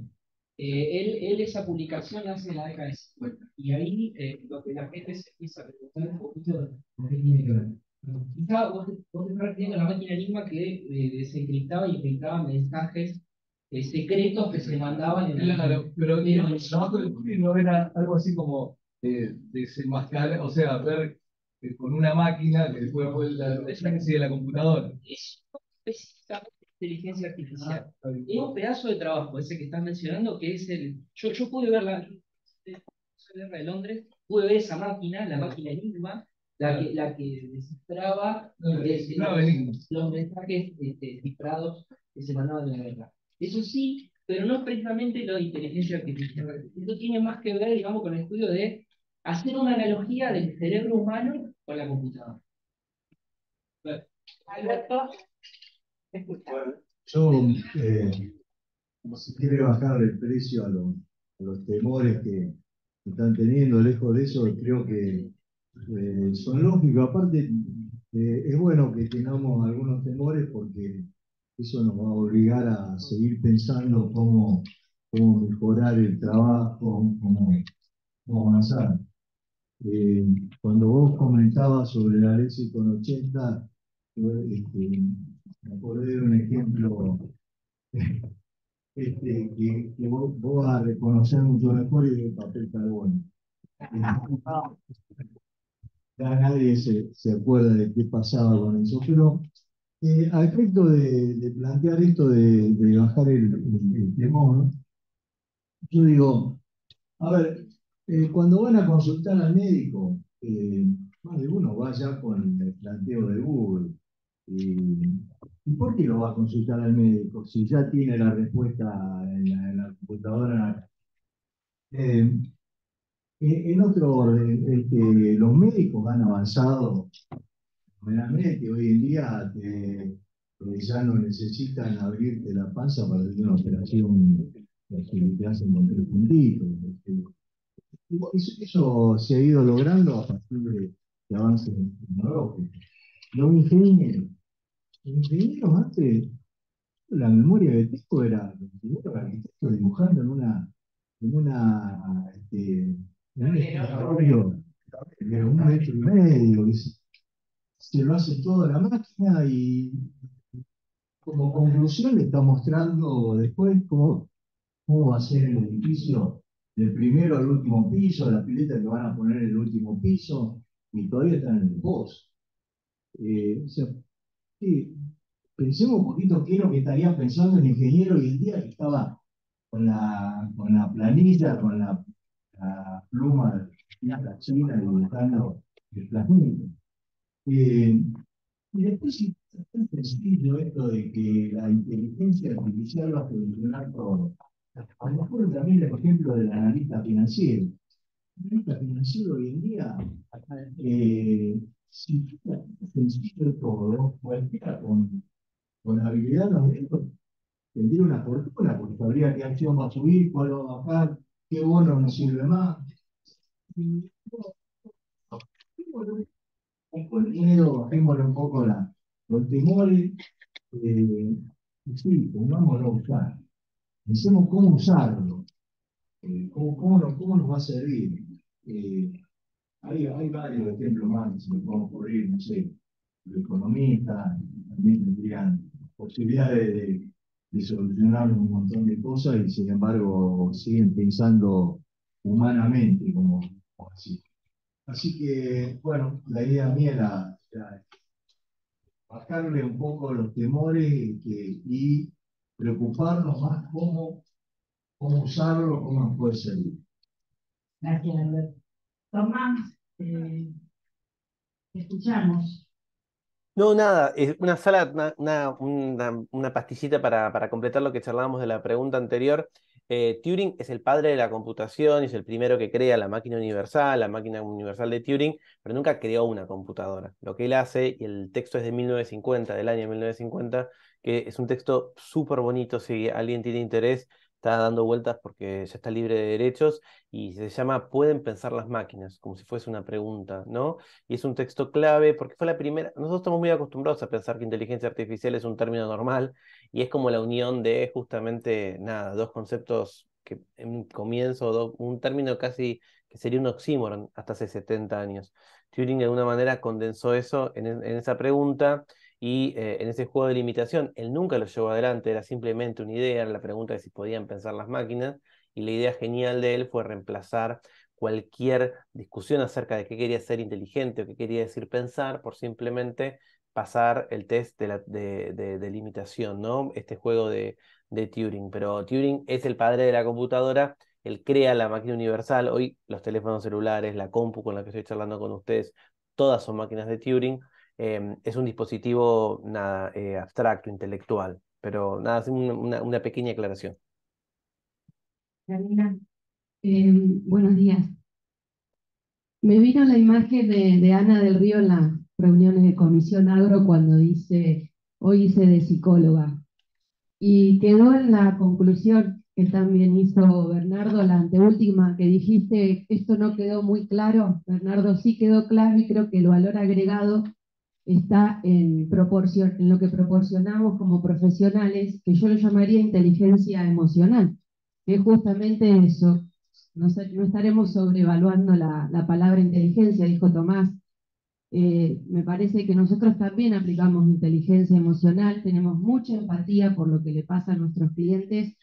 Él esa publicación hace en la década del 50. Y ahí lo que la gente se empieza a preguntar un poquito de qué tiene que ver. Quizá vos te estás viendo la máquina Enigma que desencriptaba y encriptaba mensajes secretos que se mandaban en Claro, pero el trabajo de Turing no era algo así como desenmascarar, o sea, ver con una máquina que después fue la esencia de la computadora. Es específicamente inteligencia artificial. Es un pedazo de trabajo ese que estás mencionando, que es el. Yo pude ver la guerra de Londres, pude ver esa máquina, la máquina Enigma, la que descifraba los mensajes cifrados que se mandaban en la guerra. Eso sí, pero no es precisamente lo de inteligencia artificial. Esto tiene más que ver, digamos, con el estudio de hacer una analogía del cerebro humano con la computadora. Alberto, Yo, como si quiere bajar el precio a los temores que están teniendo, lejos de eso, creo que son lógicos. Aparte, es bueno que tengamos algunos temores porque eso nos va a obligar a seguir pensando cómo mejorar el trabajo, cómo avanzar. Cuando vos comentabas sobre la ley con 80, yo, me acordé de un ejemplo que vos vas a reconocer mucho mejor y el papel carbono. Ya nadie se acuerda de qué pasaba con eso, pero a efecto de plantear esto de bajar el temor, yo digo, a ver, cuando van a consultar al médico, más de uno va ya con el planteo de Google. ¿Y por qué lo va a consultar al médico si ya tiene la respuesta en la computadora? Eh, en otro orden, los médicos han avanzado realmente. Hoy en día ya no necesitan abrirte la panza para hacer una operación que te hacen con 3 puntitos. Eso se ha ido logrando a partir de avances tecnológicos. Los ingenieros antes, la memoria de texto era los ingenieros arquitectos dibujando en un escritorio de 1,5 metros, que se lo hace toda la máquina y como conclusión le está mostrando después cómo va a ser el edificio del primero al último piso, la pileta que van a poner en el último piso, y todavía están en el post. O sea, sí, pensemos un poquito qué es lo que estaría pensando el ingeniero hoy en día que estaba con la planilla, con la pluma de la china dibujando el planeta. Y después es tan sencillo esto de que la inteligencia artificial va a solucionar todo. A lo mejor también el ejemplo del analista financiero. de vista financiero hoy en día, si fuera sencillo de todo, cualquiera con habilidad no tendría una fortuna, porque sabría qué acción va a subir, cuál va a bajar, qué bono nos sirve más. Y, un poco el miedo, bajémosle un poco los temores, y sí, pongámoslo a usar. Pensemos cómo usarlo, cómo nos va a servir. Eh, hay varios ejemplos más que se me pueden ocurrir, no sé, los economistas también tendrían posibilidades de solucionar un montón de cosas y sin embargo siguen pensando humanamente, como así. Así que, bueno, la idea mía era bajarle un poco los temores y preocuparnos más cómo usarlo, cómo nos puede servir. Gracias, Alberto. Tomás, escuchamos. No, nada, es una sala, una pastillita para completar lo que charlábamos de la pregunta anterior. Turing es el padre de la computación, es el primero que crea la máquina universal de Turing, pero nunca creó una computadora. Lo que él hace, y el texto es de 1950, del año 1950, que es un texto súper bonito, si alguien tiene interés, está dando vueltas porque ya está libre de derechos, y se llama ¿Pueden pensar las máquinas? Como si fuese una pregunta, ¿no? Y es un texto clave porque fue la primera. Nosotros estamos muy acostumbrados a pensar que inteligencia artificial es un término normal y es como la unión de justamente, nada, dos conceptos que en un comienzo, un término casi que sería un oxímoron hasta hace 70 años. Turing de alguna manera condensó eso en esa pregunta y en ese juego de limitación. Él nunca lo llevó adelante, era simplemente una idea, era la pregunta de si podían pensar las máquinas y la idea genial de él fue reemplazar cualquier discusión acerca de qué quería ser inteligente o qué quería decir pensar por simplemente pasar el test de limitación, ¿no? Este juego de Turing. Pero Turing es el padre de la computadora, él crea la máquina universal. Hoy los teléfonos celulares, la compu con la que estoy charlando con ustedes, todas son máquinas de Turing. Es un dispositivo, nada, abstracto, intelectual. Pero nada, es una pequeña aclaración. Karina, buenos días. Me vino la imagen de Ana del Río en las reuniones de Comisión Agro cuando dice, hoy hice de psicóloga. Y quedó en la conclusión que también hizo Bernardo, la anteúltima, que dijiste, esto no quedó muy claro. Bernardo, sí quedó claro y creo que el valor agregado está en lo que proporcionamos como profesionales, que yo lo llamaría inteligencia emocional, que es justamente eso. No estaremos sobrevaluando la palabra inteligencia, dijo Tomás. Me parece que nosotros también aplicamos inteligencia emocional, tenemos mucha empatía por lo que le pasa a nuestros clientes.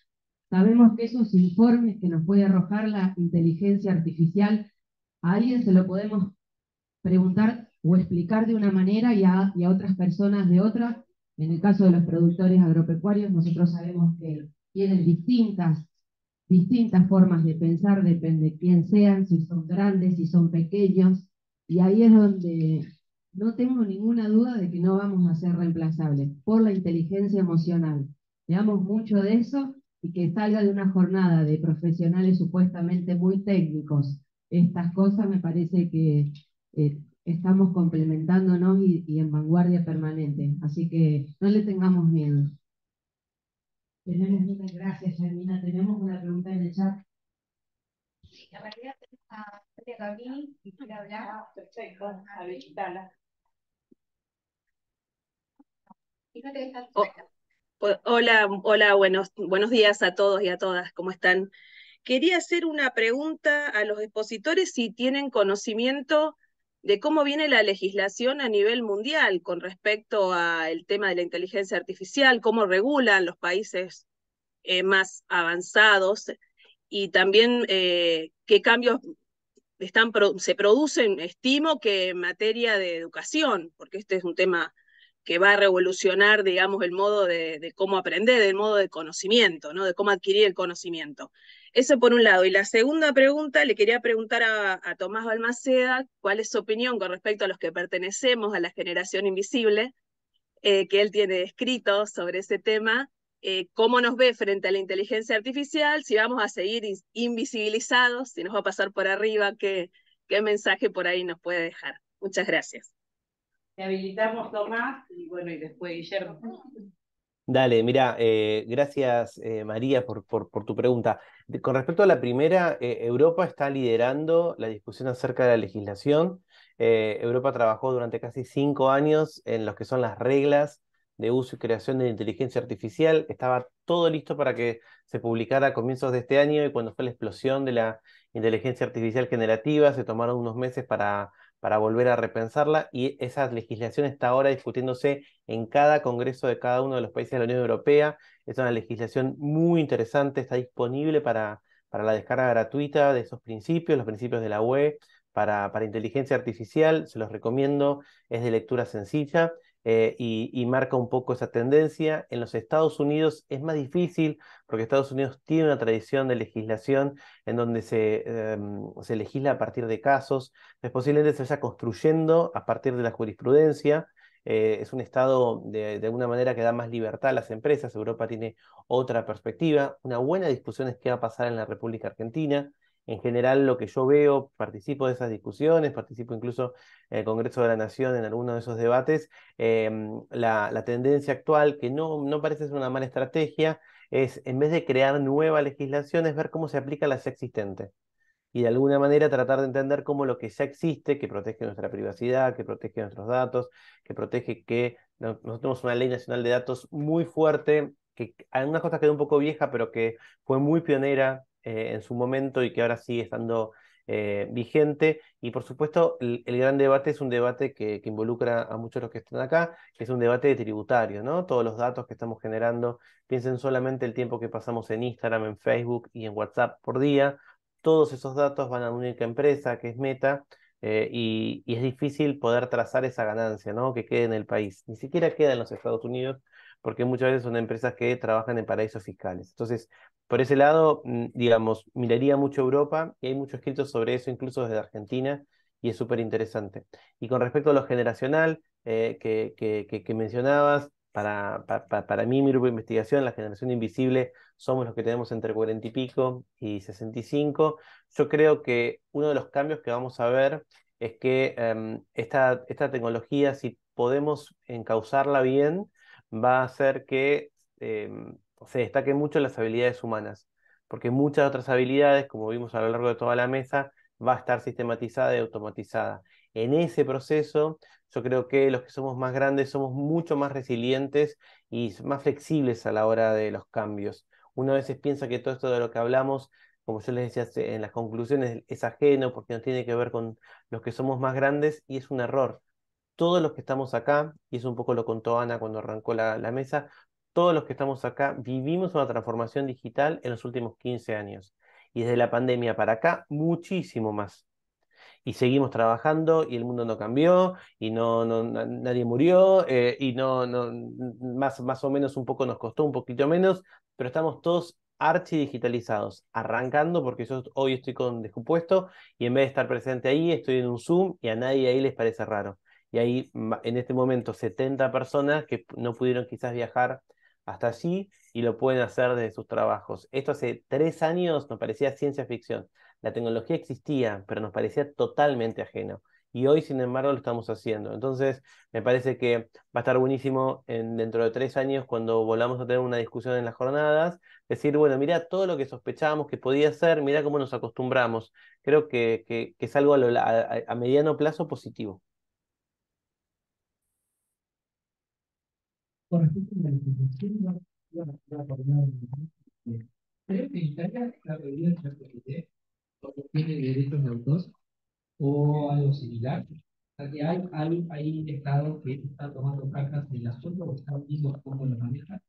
Sabemos que esos informes que nos puede arrojar la inteligencia artificial, a alguien se lo podemos preguntar o explicar de una manera y a otras personas de otra. En el caso de los productores agropecuarios, nosotros sabemos que tienen distintas formas de pensar, depende de quién sean, si son grandes, si son pequeños, y ahí es donde no tengo ninguna duda de que no vamos a ser reemplazables por la inteligencia emocional. Veamos mucho de eso y que salga de una jornada de profesionales supuestamente muy técnicos. Estas cosas me parece que estamos complementándonos y en vanguardia permanente, así que no le tengamos miedo. Gracias, Janina. Tenemos una pregunta en el chat. Sí, en realidad tenemos a María Gabriel y quiere hablar. Perfecto, habilitala. Y no te dejas Hola, buenos días a todos y a todas, ¿cómo están? Quería hacer una pregunta a los expositores si tienen conocimiento de cómo viene la legislación a nivel mundial con respecto al tema de la inteligencia artificial, cómo regulan los países más avanzados y también qué cambios se producen, estimo que en materia de educación, porque este es un tema que va a revolucionar, digamos, el modo de cómo aprender, el modo de conocimiento, ¿no? De cómo adquirir el conocimiento. Eso por un lado. Y la segunda pregunta, le quería preguntar a Tomás Balmaceda cuál es su opinión con respecto a los que pertenecemos a la generación invisible, que él tiene escrito sobre ese tema, cómo nos ve frente a la inteligencia artificial, si vamos a seguir invisibilizados, si nos va a pasar por arriba, qué mensaje por ahí nos puede dejar. Muchas gracias. Te habilitamos, Tomás, y bueno, y después Guillermo. Dale, mira, gracias María por tu pregunta. Con respecto a la primera, Europa está liderando la discusión acerca de la legislación. Europa trabajó durante casi 5 años en lo que son las reglas de uso y creación de la inteligencia artificial. Estaba todo listo para que se publicara a comienzos de este año y cuando fue la explosión de la inteligencia artificial generativa, se tomaron unos meses para volver a repensarla y esa legislación está ahora discutiéndose en cada congreso de cada uno de los países de la Unión Europea. Es una legislación muy interesante, está disponible para la descarga gratuita de esos principios, los principios de la UE para inteligencia artificial, se los recomiendo, es de lectura sencilla. Y marca un poco esa tendencia. En los Estados Unidos es más difícil porque Estados Unidos tiene una tradición de legislación en donde se legisla a partir de casos, posiblemente se vaya construyendo a partir de la jurisprudencia. Es un estado de alguna manera que da más libertad a las empresas. Europa tiene otra perspectiva. Una buena discusión es qué va a pasar en la República Argentina. En general, lo que yo veo, participo de esas discusiones, participo incluso en el Congreso de la Nación en alguno de esos debates. La tendencia actual, que no parece ser una mala estrategia, es en vez de crear nueva legislación, es ver cómo se aplica la ya existente y de alguna manera tratar de entender cómo lo que ya existe, que protege nuestra privacidad, que protege nuestros datos, que protege que nosotros tenemos una ley nacional de datos muy fuerte, que algunas cosas quedó un poco vieja, pero que fue muy pionera en su momento y que ahora sigue estando vigente. Y por supuesto, el gran debate es un debate que involucra a muchos de los que están acá, que es un debate tributario, ¿no? Todos los datos que estamos generando, piensen solamente el tiempo que pasamos en Instagram, en Facebook y en WhatsApp por día. Todos esos datos van a una única empresa que es Meta, y es difícil poder trazar esa ganancia, ¿no? Que quede en el país. Ni siquiera queda en los Estados Unidos porque muchas veces son empresas que trabajan en paraísos fiscales. Entonces, por ese lado, digamos, miraría mucho Europa y hay mucho escrito sobre eso incluso desde Argentina y es súper interesante. Y con respecto a lo generacional que mencionabas, para mí, mi grupo de investigación, la generación invisible, somos los que tenemos entre 40 y pico y 65. Yo creo que uno de los cambios que vamos a ver es que esta tecnología, si podemos encauzarla bien, va a hacer que se destaquen mucho las habilidades humanas, porque muchas otras habilidades, como vimos a lo largo de toda la mesa, va a estar sistematizada y automatizada. En ese proceso, yo creo que los que somos más grandes somos mucho más resilientes y más flexibles a la hora de los cambios. Uno a veces piensa que todo esto de lo que hablamos, como yo les decía en las conclusiones, es ajeno porque no tiene que ver con los que somos más grandes y es un error. Todos los que estamos acá, y eso un poco lo contó Ana cuando arrancó la mesa, todos los que estamos acá vivimos una transformación digital en los últimos 15 años. Y desde la pandemia para acá, muchísimo más y seguimos trabajando y el mundo no cambió y nadie murió y más o menos un poco nos costó un poquito menos, pero estamos todos archi digitalizados, arrancando porque yo hoy estoy con descompuesto y en vez de estar presente ahí estoy en un Zoom y a nadie ahí les parece raro. Y ahí en este momento 70 personas que no pudieron quizás viajar hasta allí y lo pueden hacer desde sus trabajos. Esto hace 3 años nos parecía ciencia ficción. La tecnología existía, pero nos parecía totalmente ajeno. Y hoy, sin embargo, lo estamos haciendo. Entonces, me parece que va a estar buenísimo dentro de 3 años, cuando volvamos a tener una discusión en las jornadas, decir, bueno, mira todo lo que sospechábamos que podía ser, mira cómo nos acostumbramos. Creo que es algo a mediano plazo positivo. Con respecto a la legislación, creo que en Italia la mayoría de la gente tiene derechos de autor o algo similar. O sea que hay estados que están tomando cartas en el asunto o están viendo cómo lo manejan.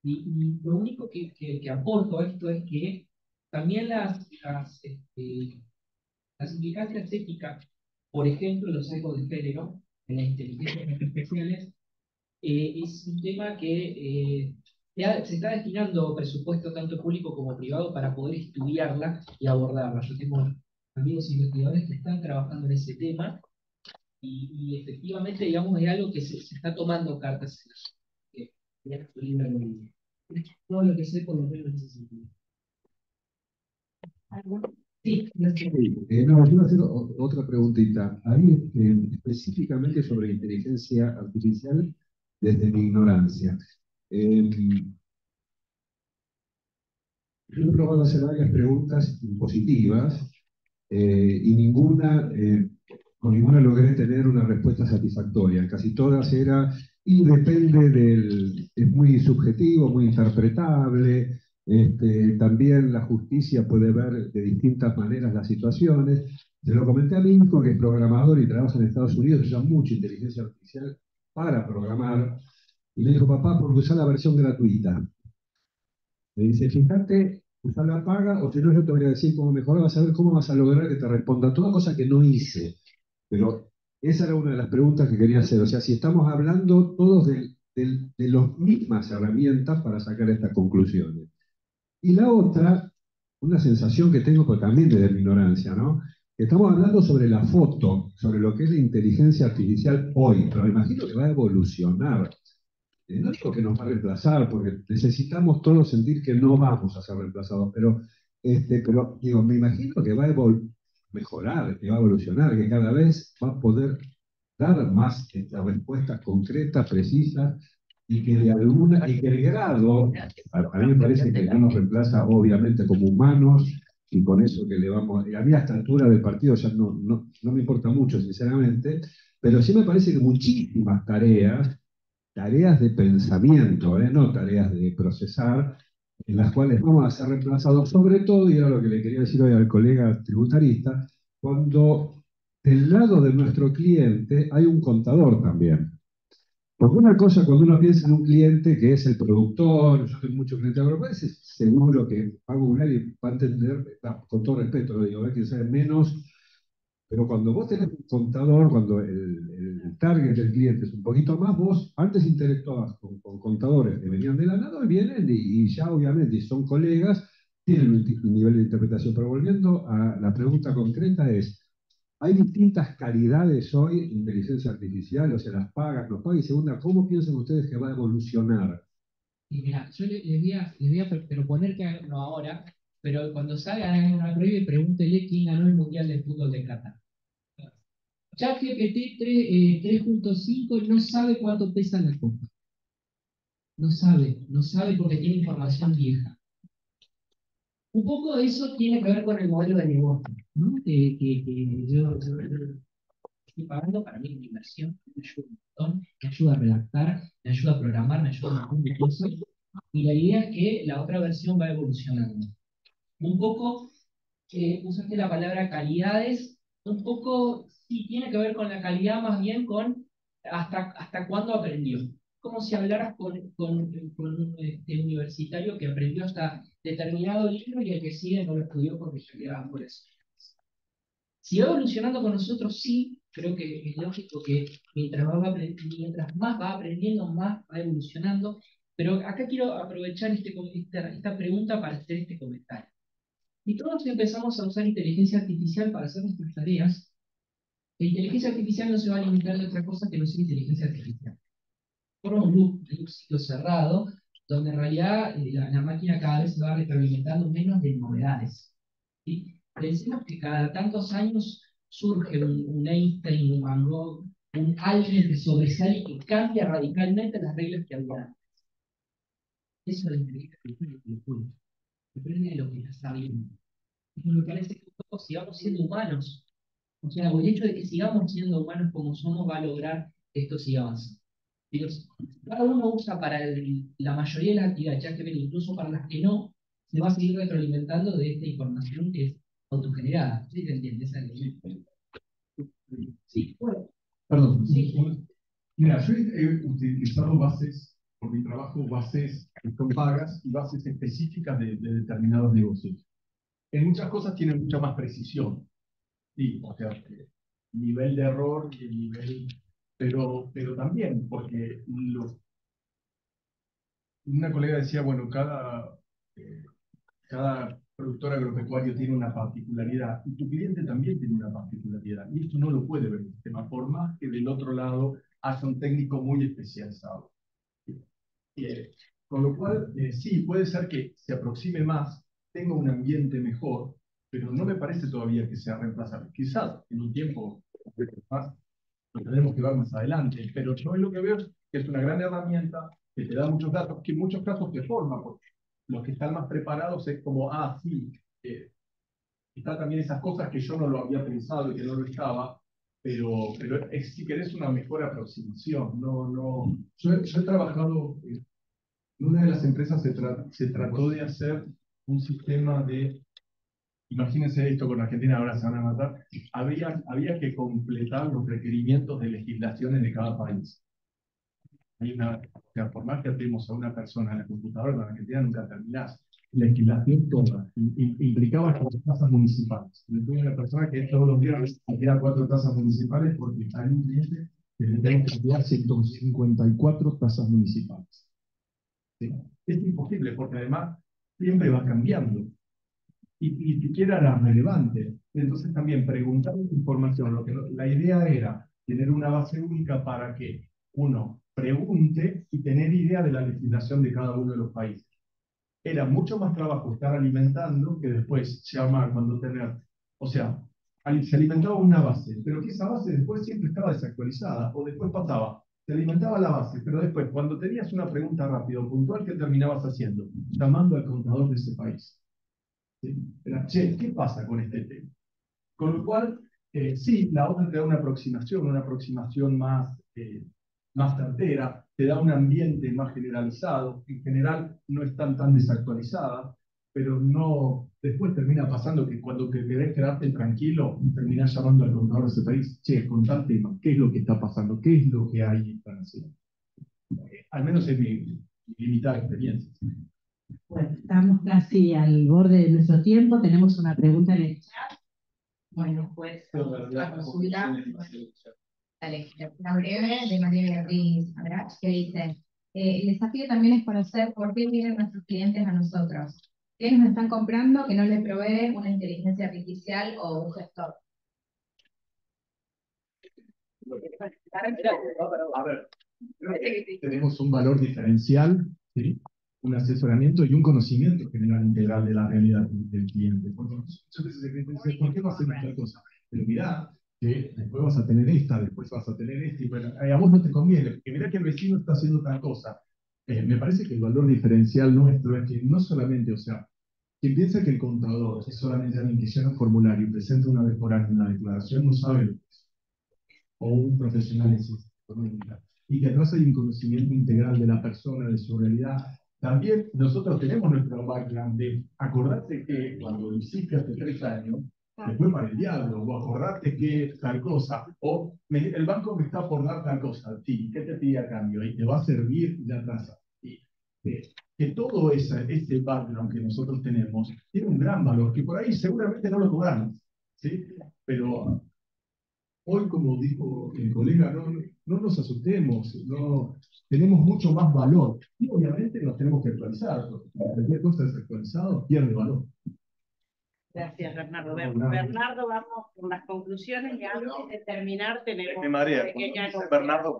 Y lo único que aporto a esto es que también las implicancias éticas, por ejemplo, los sesgos de género en las inteligencias artificiales, es un tema que se está destinando presupuesto tanto público como privado para poder estudiarla y abordarla. Yo tengo amigos investigadores que están trabajando en ese tema y efectivamente, digamos, es algo que se está tomando cartas en la que es tu libro de todo lo que sé por lo menos en ese sentido. Sí, gracias. Sí, no, yo iba a hacer otra preguntita. Ahí, específicamente sobre inteligencia artificial desde mi ignorancia. Eh, yo he probado hacer varias preguntas positivas y con ninguna logré tener una respuesta satisfactoria. Casi todas y depende es muy subjetivo, muy interpretable. También la justicia puede ver de distintas maneras las situaciones. Se lo comenté a mi hijo, que es programador y trabaja en Estados Unidos, usa mucha inteligencia artificial para programar. Y le dijo, papá, porque usar la versión gratuita. Me dice, fíjate, usar la paga, o si no, yo te voy a decir cómo mejorar, vas a ver cómo vas a lograr que te responda toda cosa que no hice. Pero esa era una de las preguntas que quería hacer. O sea, si estamos hablando todos de las mismas herramientas para sacar estas conclusiones. Y la otra, una sensación que tengo pues, también desde mi ignorancia, ¿no? Estamos hablando sobre la foto, sobre lo que es la inteligencia artificial hoy, pero me imagino que va a evolucionar. No digo que nos va a reemplazar, porque necesitamos todos sentir que no vamos a ser reemplazados, pero digo, me imagino que va a mejorar, que va a evolucionar, que cada vez va a poder dar más respuestas concretas, precisas, y que el grado, a mí me parece que no nos reemplaza obviamente como humanos, y con eso que le vamos, a mí a esta altura del partido ya no me importa mucho, sinceramente, pero sí me parece que muchísimas tareas de pensamiento, no tareas de procesar, en las cuales vamos a ser reemplazados, sobre todo, y era lo que le quería decir hoy al colega tributarista, cuando del lado de nuestro cliente hay un contador también. Porque una cosa, cuando uno piensa en un cliente que es el productor, yo tengo muchos clientes agropecuarios, seguro que va a googlear y va a entender, con todo respeto lo digo, que sabe menos, pero cuando vos tenés un contador, cuando el target del cliente es un poquito más, vos antes interactuabas con contadores que venían de la nada y vienen y ya obviamente son colegas, tienen un nivel de interpretación. Pero volviendo a la pregunta concreta hay distintas calidades hoy de inteligencia artificial, o sea, los pagas, y segunda, ¿cómo piensan ustedes que va a evolucionar? Y mira, yo les voy a proponer que hagan uno ahora, pero cuando salgan una breve, pregúntele quién ganó el Mundial de Fútbol de Qatar. ChatGPT 3.5 no sabe cuánto pesa la copa. No sabe porque tiene información vieja. Un poco eso tiene que ver con el modelo de negocio, ¿no? Que yo estoy pagando para mí una inversión, me ayuda un montón, me ayuda a redactar, me ayuda a programar, me ayuda a un montón de cosas. Y la idea es que la otra versión va evolucionando. Un poco, usaste la palabra calidades, un poco sí tiene que ver con la calidad, más bien con hasta cuándo aprendió. Como si hablaras con un universitario que aprendió hasta determinado libro y el que sigue no lo estudió porque se quedaba por eso. Si va evolucionando con nosotros, sí, creo que es lógico que mientras más va aprendiendo, más va evolucionando. Pero acá quiero aprovechar esta pregunta para hacer este comentario. Si todos empezamos a usar inteligencia artificial para hacer nuestras tareas, la inteligencia artificial no se va a limitar de otra cosa que no sea inteligencia artificial. Forma un loop, un ciclo cerrado, donde en realidad la máquina cada vez se va retroalimentando menos de novedades. ¿Sí? Pensemos que cada tantos años surge un Einstein, un Van Gogh, un alguien que sobresale y que cambia radicalmente las reglas que había antes. Eso es la inteligencia artificial. Depende de lo que está viendo. Me parece que todos sigamos siendo humanos. O sea, el hecho de que sigamos siendo humanos como somos va a lograr que esto siga avanzando. Cada uno usa para la mayoría de las actividades, ya que ven, incluso para las que no, se va a seguir retroalimentando de esta información que es autogenerada. ¿Sí se entiende? Esa es la sí, bueno. Perdón. Sí. Mira, yo he utilizado por mi trabajo, bases que son pagas y bases específicas de determinados negocios. En muchas cosas tienen mucha más precisión. Sí, o sea, el nivel de error y el nivel... Pero también, porque una colega decía, bueno, cada productor agropecuario tiene una particularidad y tu cliente también tiene una particularidad. Y esto no lo puede ver el sistema, por más que del otro lado haya un técnico muy especializado. Con lo cual, sí, puede ser que se aproxime más, tenga un ambiente mejor, pero no me parece todavía que sea reemplazable. Quizás en un tiempo más lo tendremos que ver más adelante, pero yo lo que veo es que es una gran herramienta que te da muchos datos, que en muchos casos te forma, porque los que están más preparados es como, ah, sí, está también esas cosas que yo no lo había pensado y que no lo estaba, pero es, si querés, una mejor aproximación. Yo he trabajado, en una de las empresas se trató de hacer un sistema de, imagínense esto con Argentina, ahora se van a matar, había que completar los requerimientos de legislaciones de cada país. O sea, por más que tenemos a una persona en la computadora, en la Argentina nunca terminás. Legislación toda, implicaba las tasas municipales. Yo tuve una persona que todos los días hacía 4 tasas municipales porque hay un cliente que le tengo que enviar 154 tasas municipales. ¿Sí? Es imposible porque además siempre va cambiando y siquiera era relevante. Entonces también preguntar información, la idea era tener una base única para que uno pregunte y tener idea de la legislación de cada uno de los países. Era mucho más trabajo estar alimentando que después llamar cuando tener, o sea, se alimentaba una base, pero que esa base después siempre estaba desactualizada, o después pasaba, se alimentaba la base, pero después cuando tenías una pregunta rápida o puntual, ¿qué terminabas haciendo? Llamando al contador de ese país. ¿Sí? Era, che, ¿qué pasa con este tema? Con lo cual, sí, la otra te da una aproximación más certera, te da un ambiente más generalizado, en general no están tan desactualizadas, pero no, después termina pasando que cuando querés quedarte tranquilo, terminás llamando al contador de ese país, che, con tal tema, ¿qué es lo que está pasando? ¿Qué es lo que hay en Francia? Al menos es mi limitada experiencia. Bueno, estamos casi al borde de nuestro tiempo, tenemos una pregunta en el chat. Bueno, pues la consulta. Dale, una breve de María Beatriz Abrach, que dice, el desafío también es conocer por qué vienen nuestros clientes a nosotros. ¿Qué nos están comprando que no les provee una inteligencia artificial o un gestor? A ver, tenemos un valor diferencial, ¿sí? Un asesoramiento y un conocimiento general integral de la realidad del cliente. Porque muchas veces el cliente dice, ¿por qué no hacemos tal cosa? Pero mirá, que después vas a tener esta, después vas a tener esta, y bueno, a vos no te conviene, porque mirá que el vecino está haciendo tal cosa. Me parece que el valor diferencial nuestro es que no solamente, o sea, quien piensa que el contador es solamente alguien que llena un formulario y presenta una vez por año una declaración, no sabe lo que es. O un profesional en ciencia económica. Y que atrás hay un conocimiento integral de la persona, de su realidad. También nosotros tenemos nuestro background de acordarte que cuando lo hiciste hace 3 años, te fue para el diablo, o acordarte que tal cosa, o el banco me está por dar tal cosa, sí, ¿qué te pide a cambio? Y te va a servir la tasa. Y, que todo ese background que nosotros tenemos tiene un gran valor, que por ahí seguramente no lo cobramos, ¿sí? Pero hoy, como dijo el colega, no nos asustemos, tenemos mucho más valor. Y obviamente nos tenemos que actualizar, porque cualquier cosa desactualizado pierde valor. Gracias, Bernardo. Bernardo, vamos con las conclusiones y antes de terminar tenemos Me marea, una pequeña Bernardo.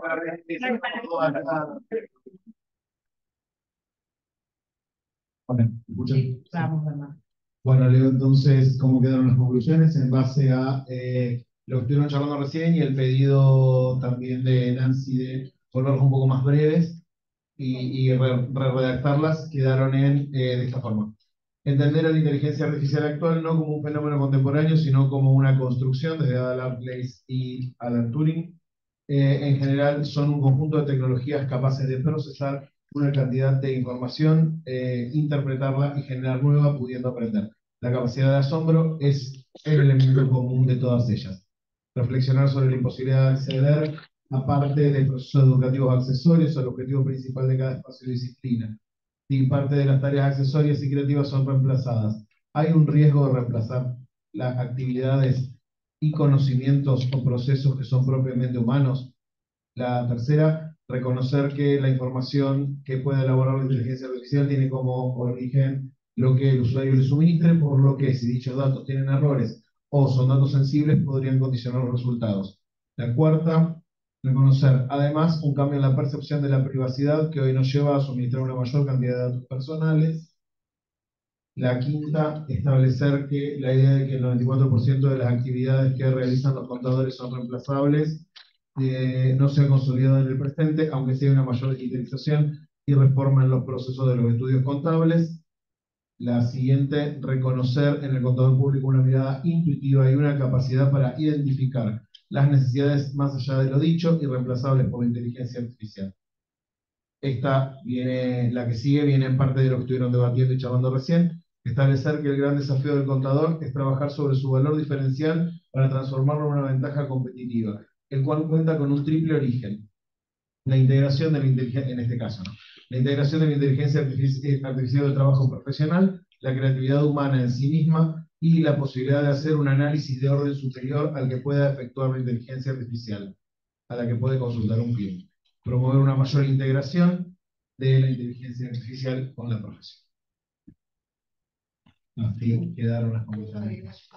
Sí, vamos, Bernardo. Bueno, Leo, entonces, ¿cómo quedaron las conclusiones? En base a lo que estuvieron charlando recién y el pedido también de Nancy de volverlos un poco más breves y redactarlas, quedaron de esta forma. Entender a la inteligencia artificial actual no como un fenómeno contemporáneo, sino como una construcción desde Ada Lovelace y Alan Turing. En general, son un conjunto de tecnologías capaces de procesar una cantidad de información, interpretarla y generar nueva, pudiendo aprender. La capacidad de asombro es el elemento común de todas ellas. Reflexionar sobre la imposibilidad de acceder a parte de procesos educativos accesorios al objetivo principal de cada espacio de disciplina. Si parte de las tareas accesorias y creativas son reemplazadas, hay un riesgo de reemplazar las actividades y conocimientos o procesos que son propiamente humanos. La tercera, reconocer que la información que puede elaborar la inteligencia artificial tiene como origen lo que el usuario le suministre, por lo que si dichos datos tienen errores o son datos sensibles, podrían condicionar los resultados. La cuarta, Reconocer, además, un cambio en la percepción de la privacidad que hoy nos lleva a suministrar una mayor cantidad de datos personales. La quinta, establecer que la idea de que el 94% de las actividades que realizan los contadores son reemplazables no se ha consolidado en el presente, aunque sí hay una mayor digitalización y reforma en los procesos de los estudios contables. La siguiente, reconocer en el contador público una mirada intuitiva y una capacidad para identificar las necesidades más allá de lo dicho y reemplazables por la inteligencia artificial. La que sigue viene en parte de lo que estuvieron debatiendo y charlando recién. Establecer que el gran desafío del contador es trabajar sobre su valor diferencial para transformarlo en una ventaja competitiva, el cual cuenta con un triple origen. La integración de la inteligencia, en este caso, ¿no? La integración de la inteligencia artificial del trabajo profesional, la creatividad humana en sí misma y la posibilidad de hacer un análisis de orden superior al que pueda efectuar la inteligencia artificial, a la que puede consultar un cliente. Promover una mayor integración de la inteligencia artificial con la profesión. Así quedaron las conclusiones.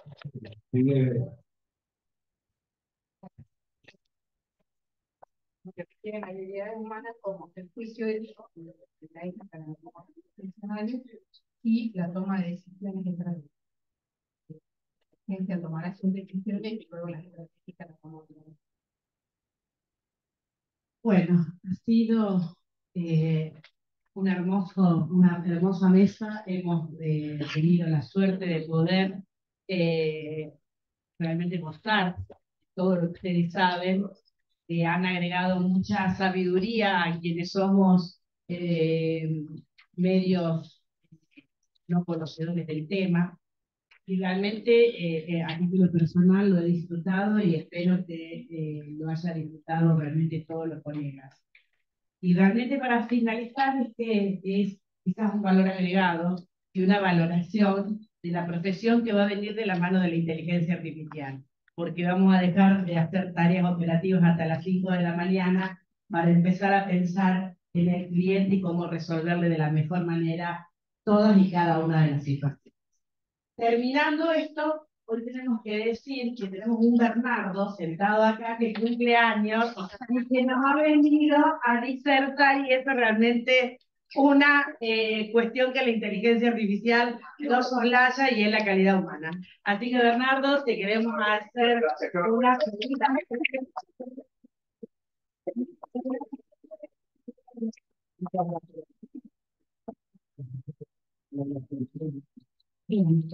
Que requieren habilidades humanas como el juicio ético, la ética para los profesionales y la toma de decisiones estratégicas. La ciencia tomará sus decisiones y luego las estratégicas las tomamos. Bueno, ha sido una hermosa mesa. Hemos tenido la suerte de poder realmente gozar de todo lo que ustedes saben. Han agregado mucha sabiduría a quienes somos medios no conocedores del tema. Y realmente a título personal lo he disfrutado y espero que lo haya disfrutado realmente todos los colegas. Y realmente para finalizar es quizás un valor agregado y una valoración de la profesión que va a venir de la mano de la inteligencia artificial, porque vamos a dejar de hacer tareas operativas hasta las 5 de la mañana para empezar a pensar en el cliente y cómo resolverle de la mejor manera todas y cada una de las situaciones. Terminando esto, hoy tenemos que decir que tenemos un Bernardo sentado acá que cumple años y que nos ha venido a disertar, y eso realmente una cuestión que la inteligencia artificial no soslaya y es la calidad humana. Así que Bernardo, te queremos hacer una pregunta. Bien.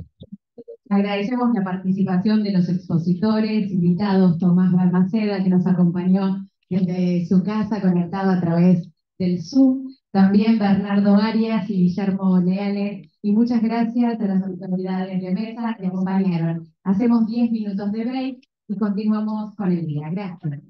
Agradecemos la participación de los expositores, invitados, Tomás Balmaceda, que nos acompañó desde su casa, conectado a través del Zoom, también Bernardo Arias y Guillermo Leales, y muchas gracias a las autoridades de mesa que acompañaron. Hacemos 10 minutos de break y continuamos con el día. Gracias.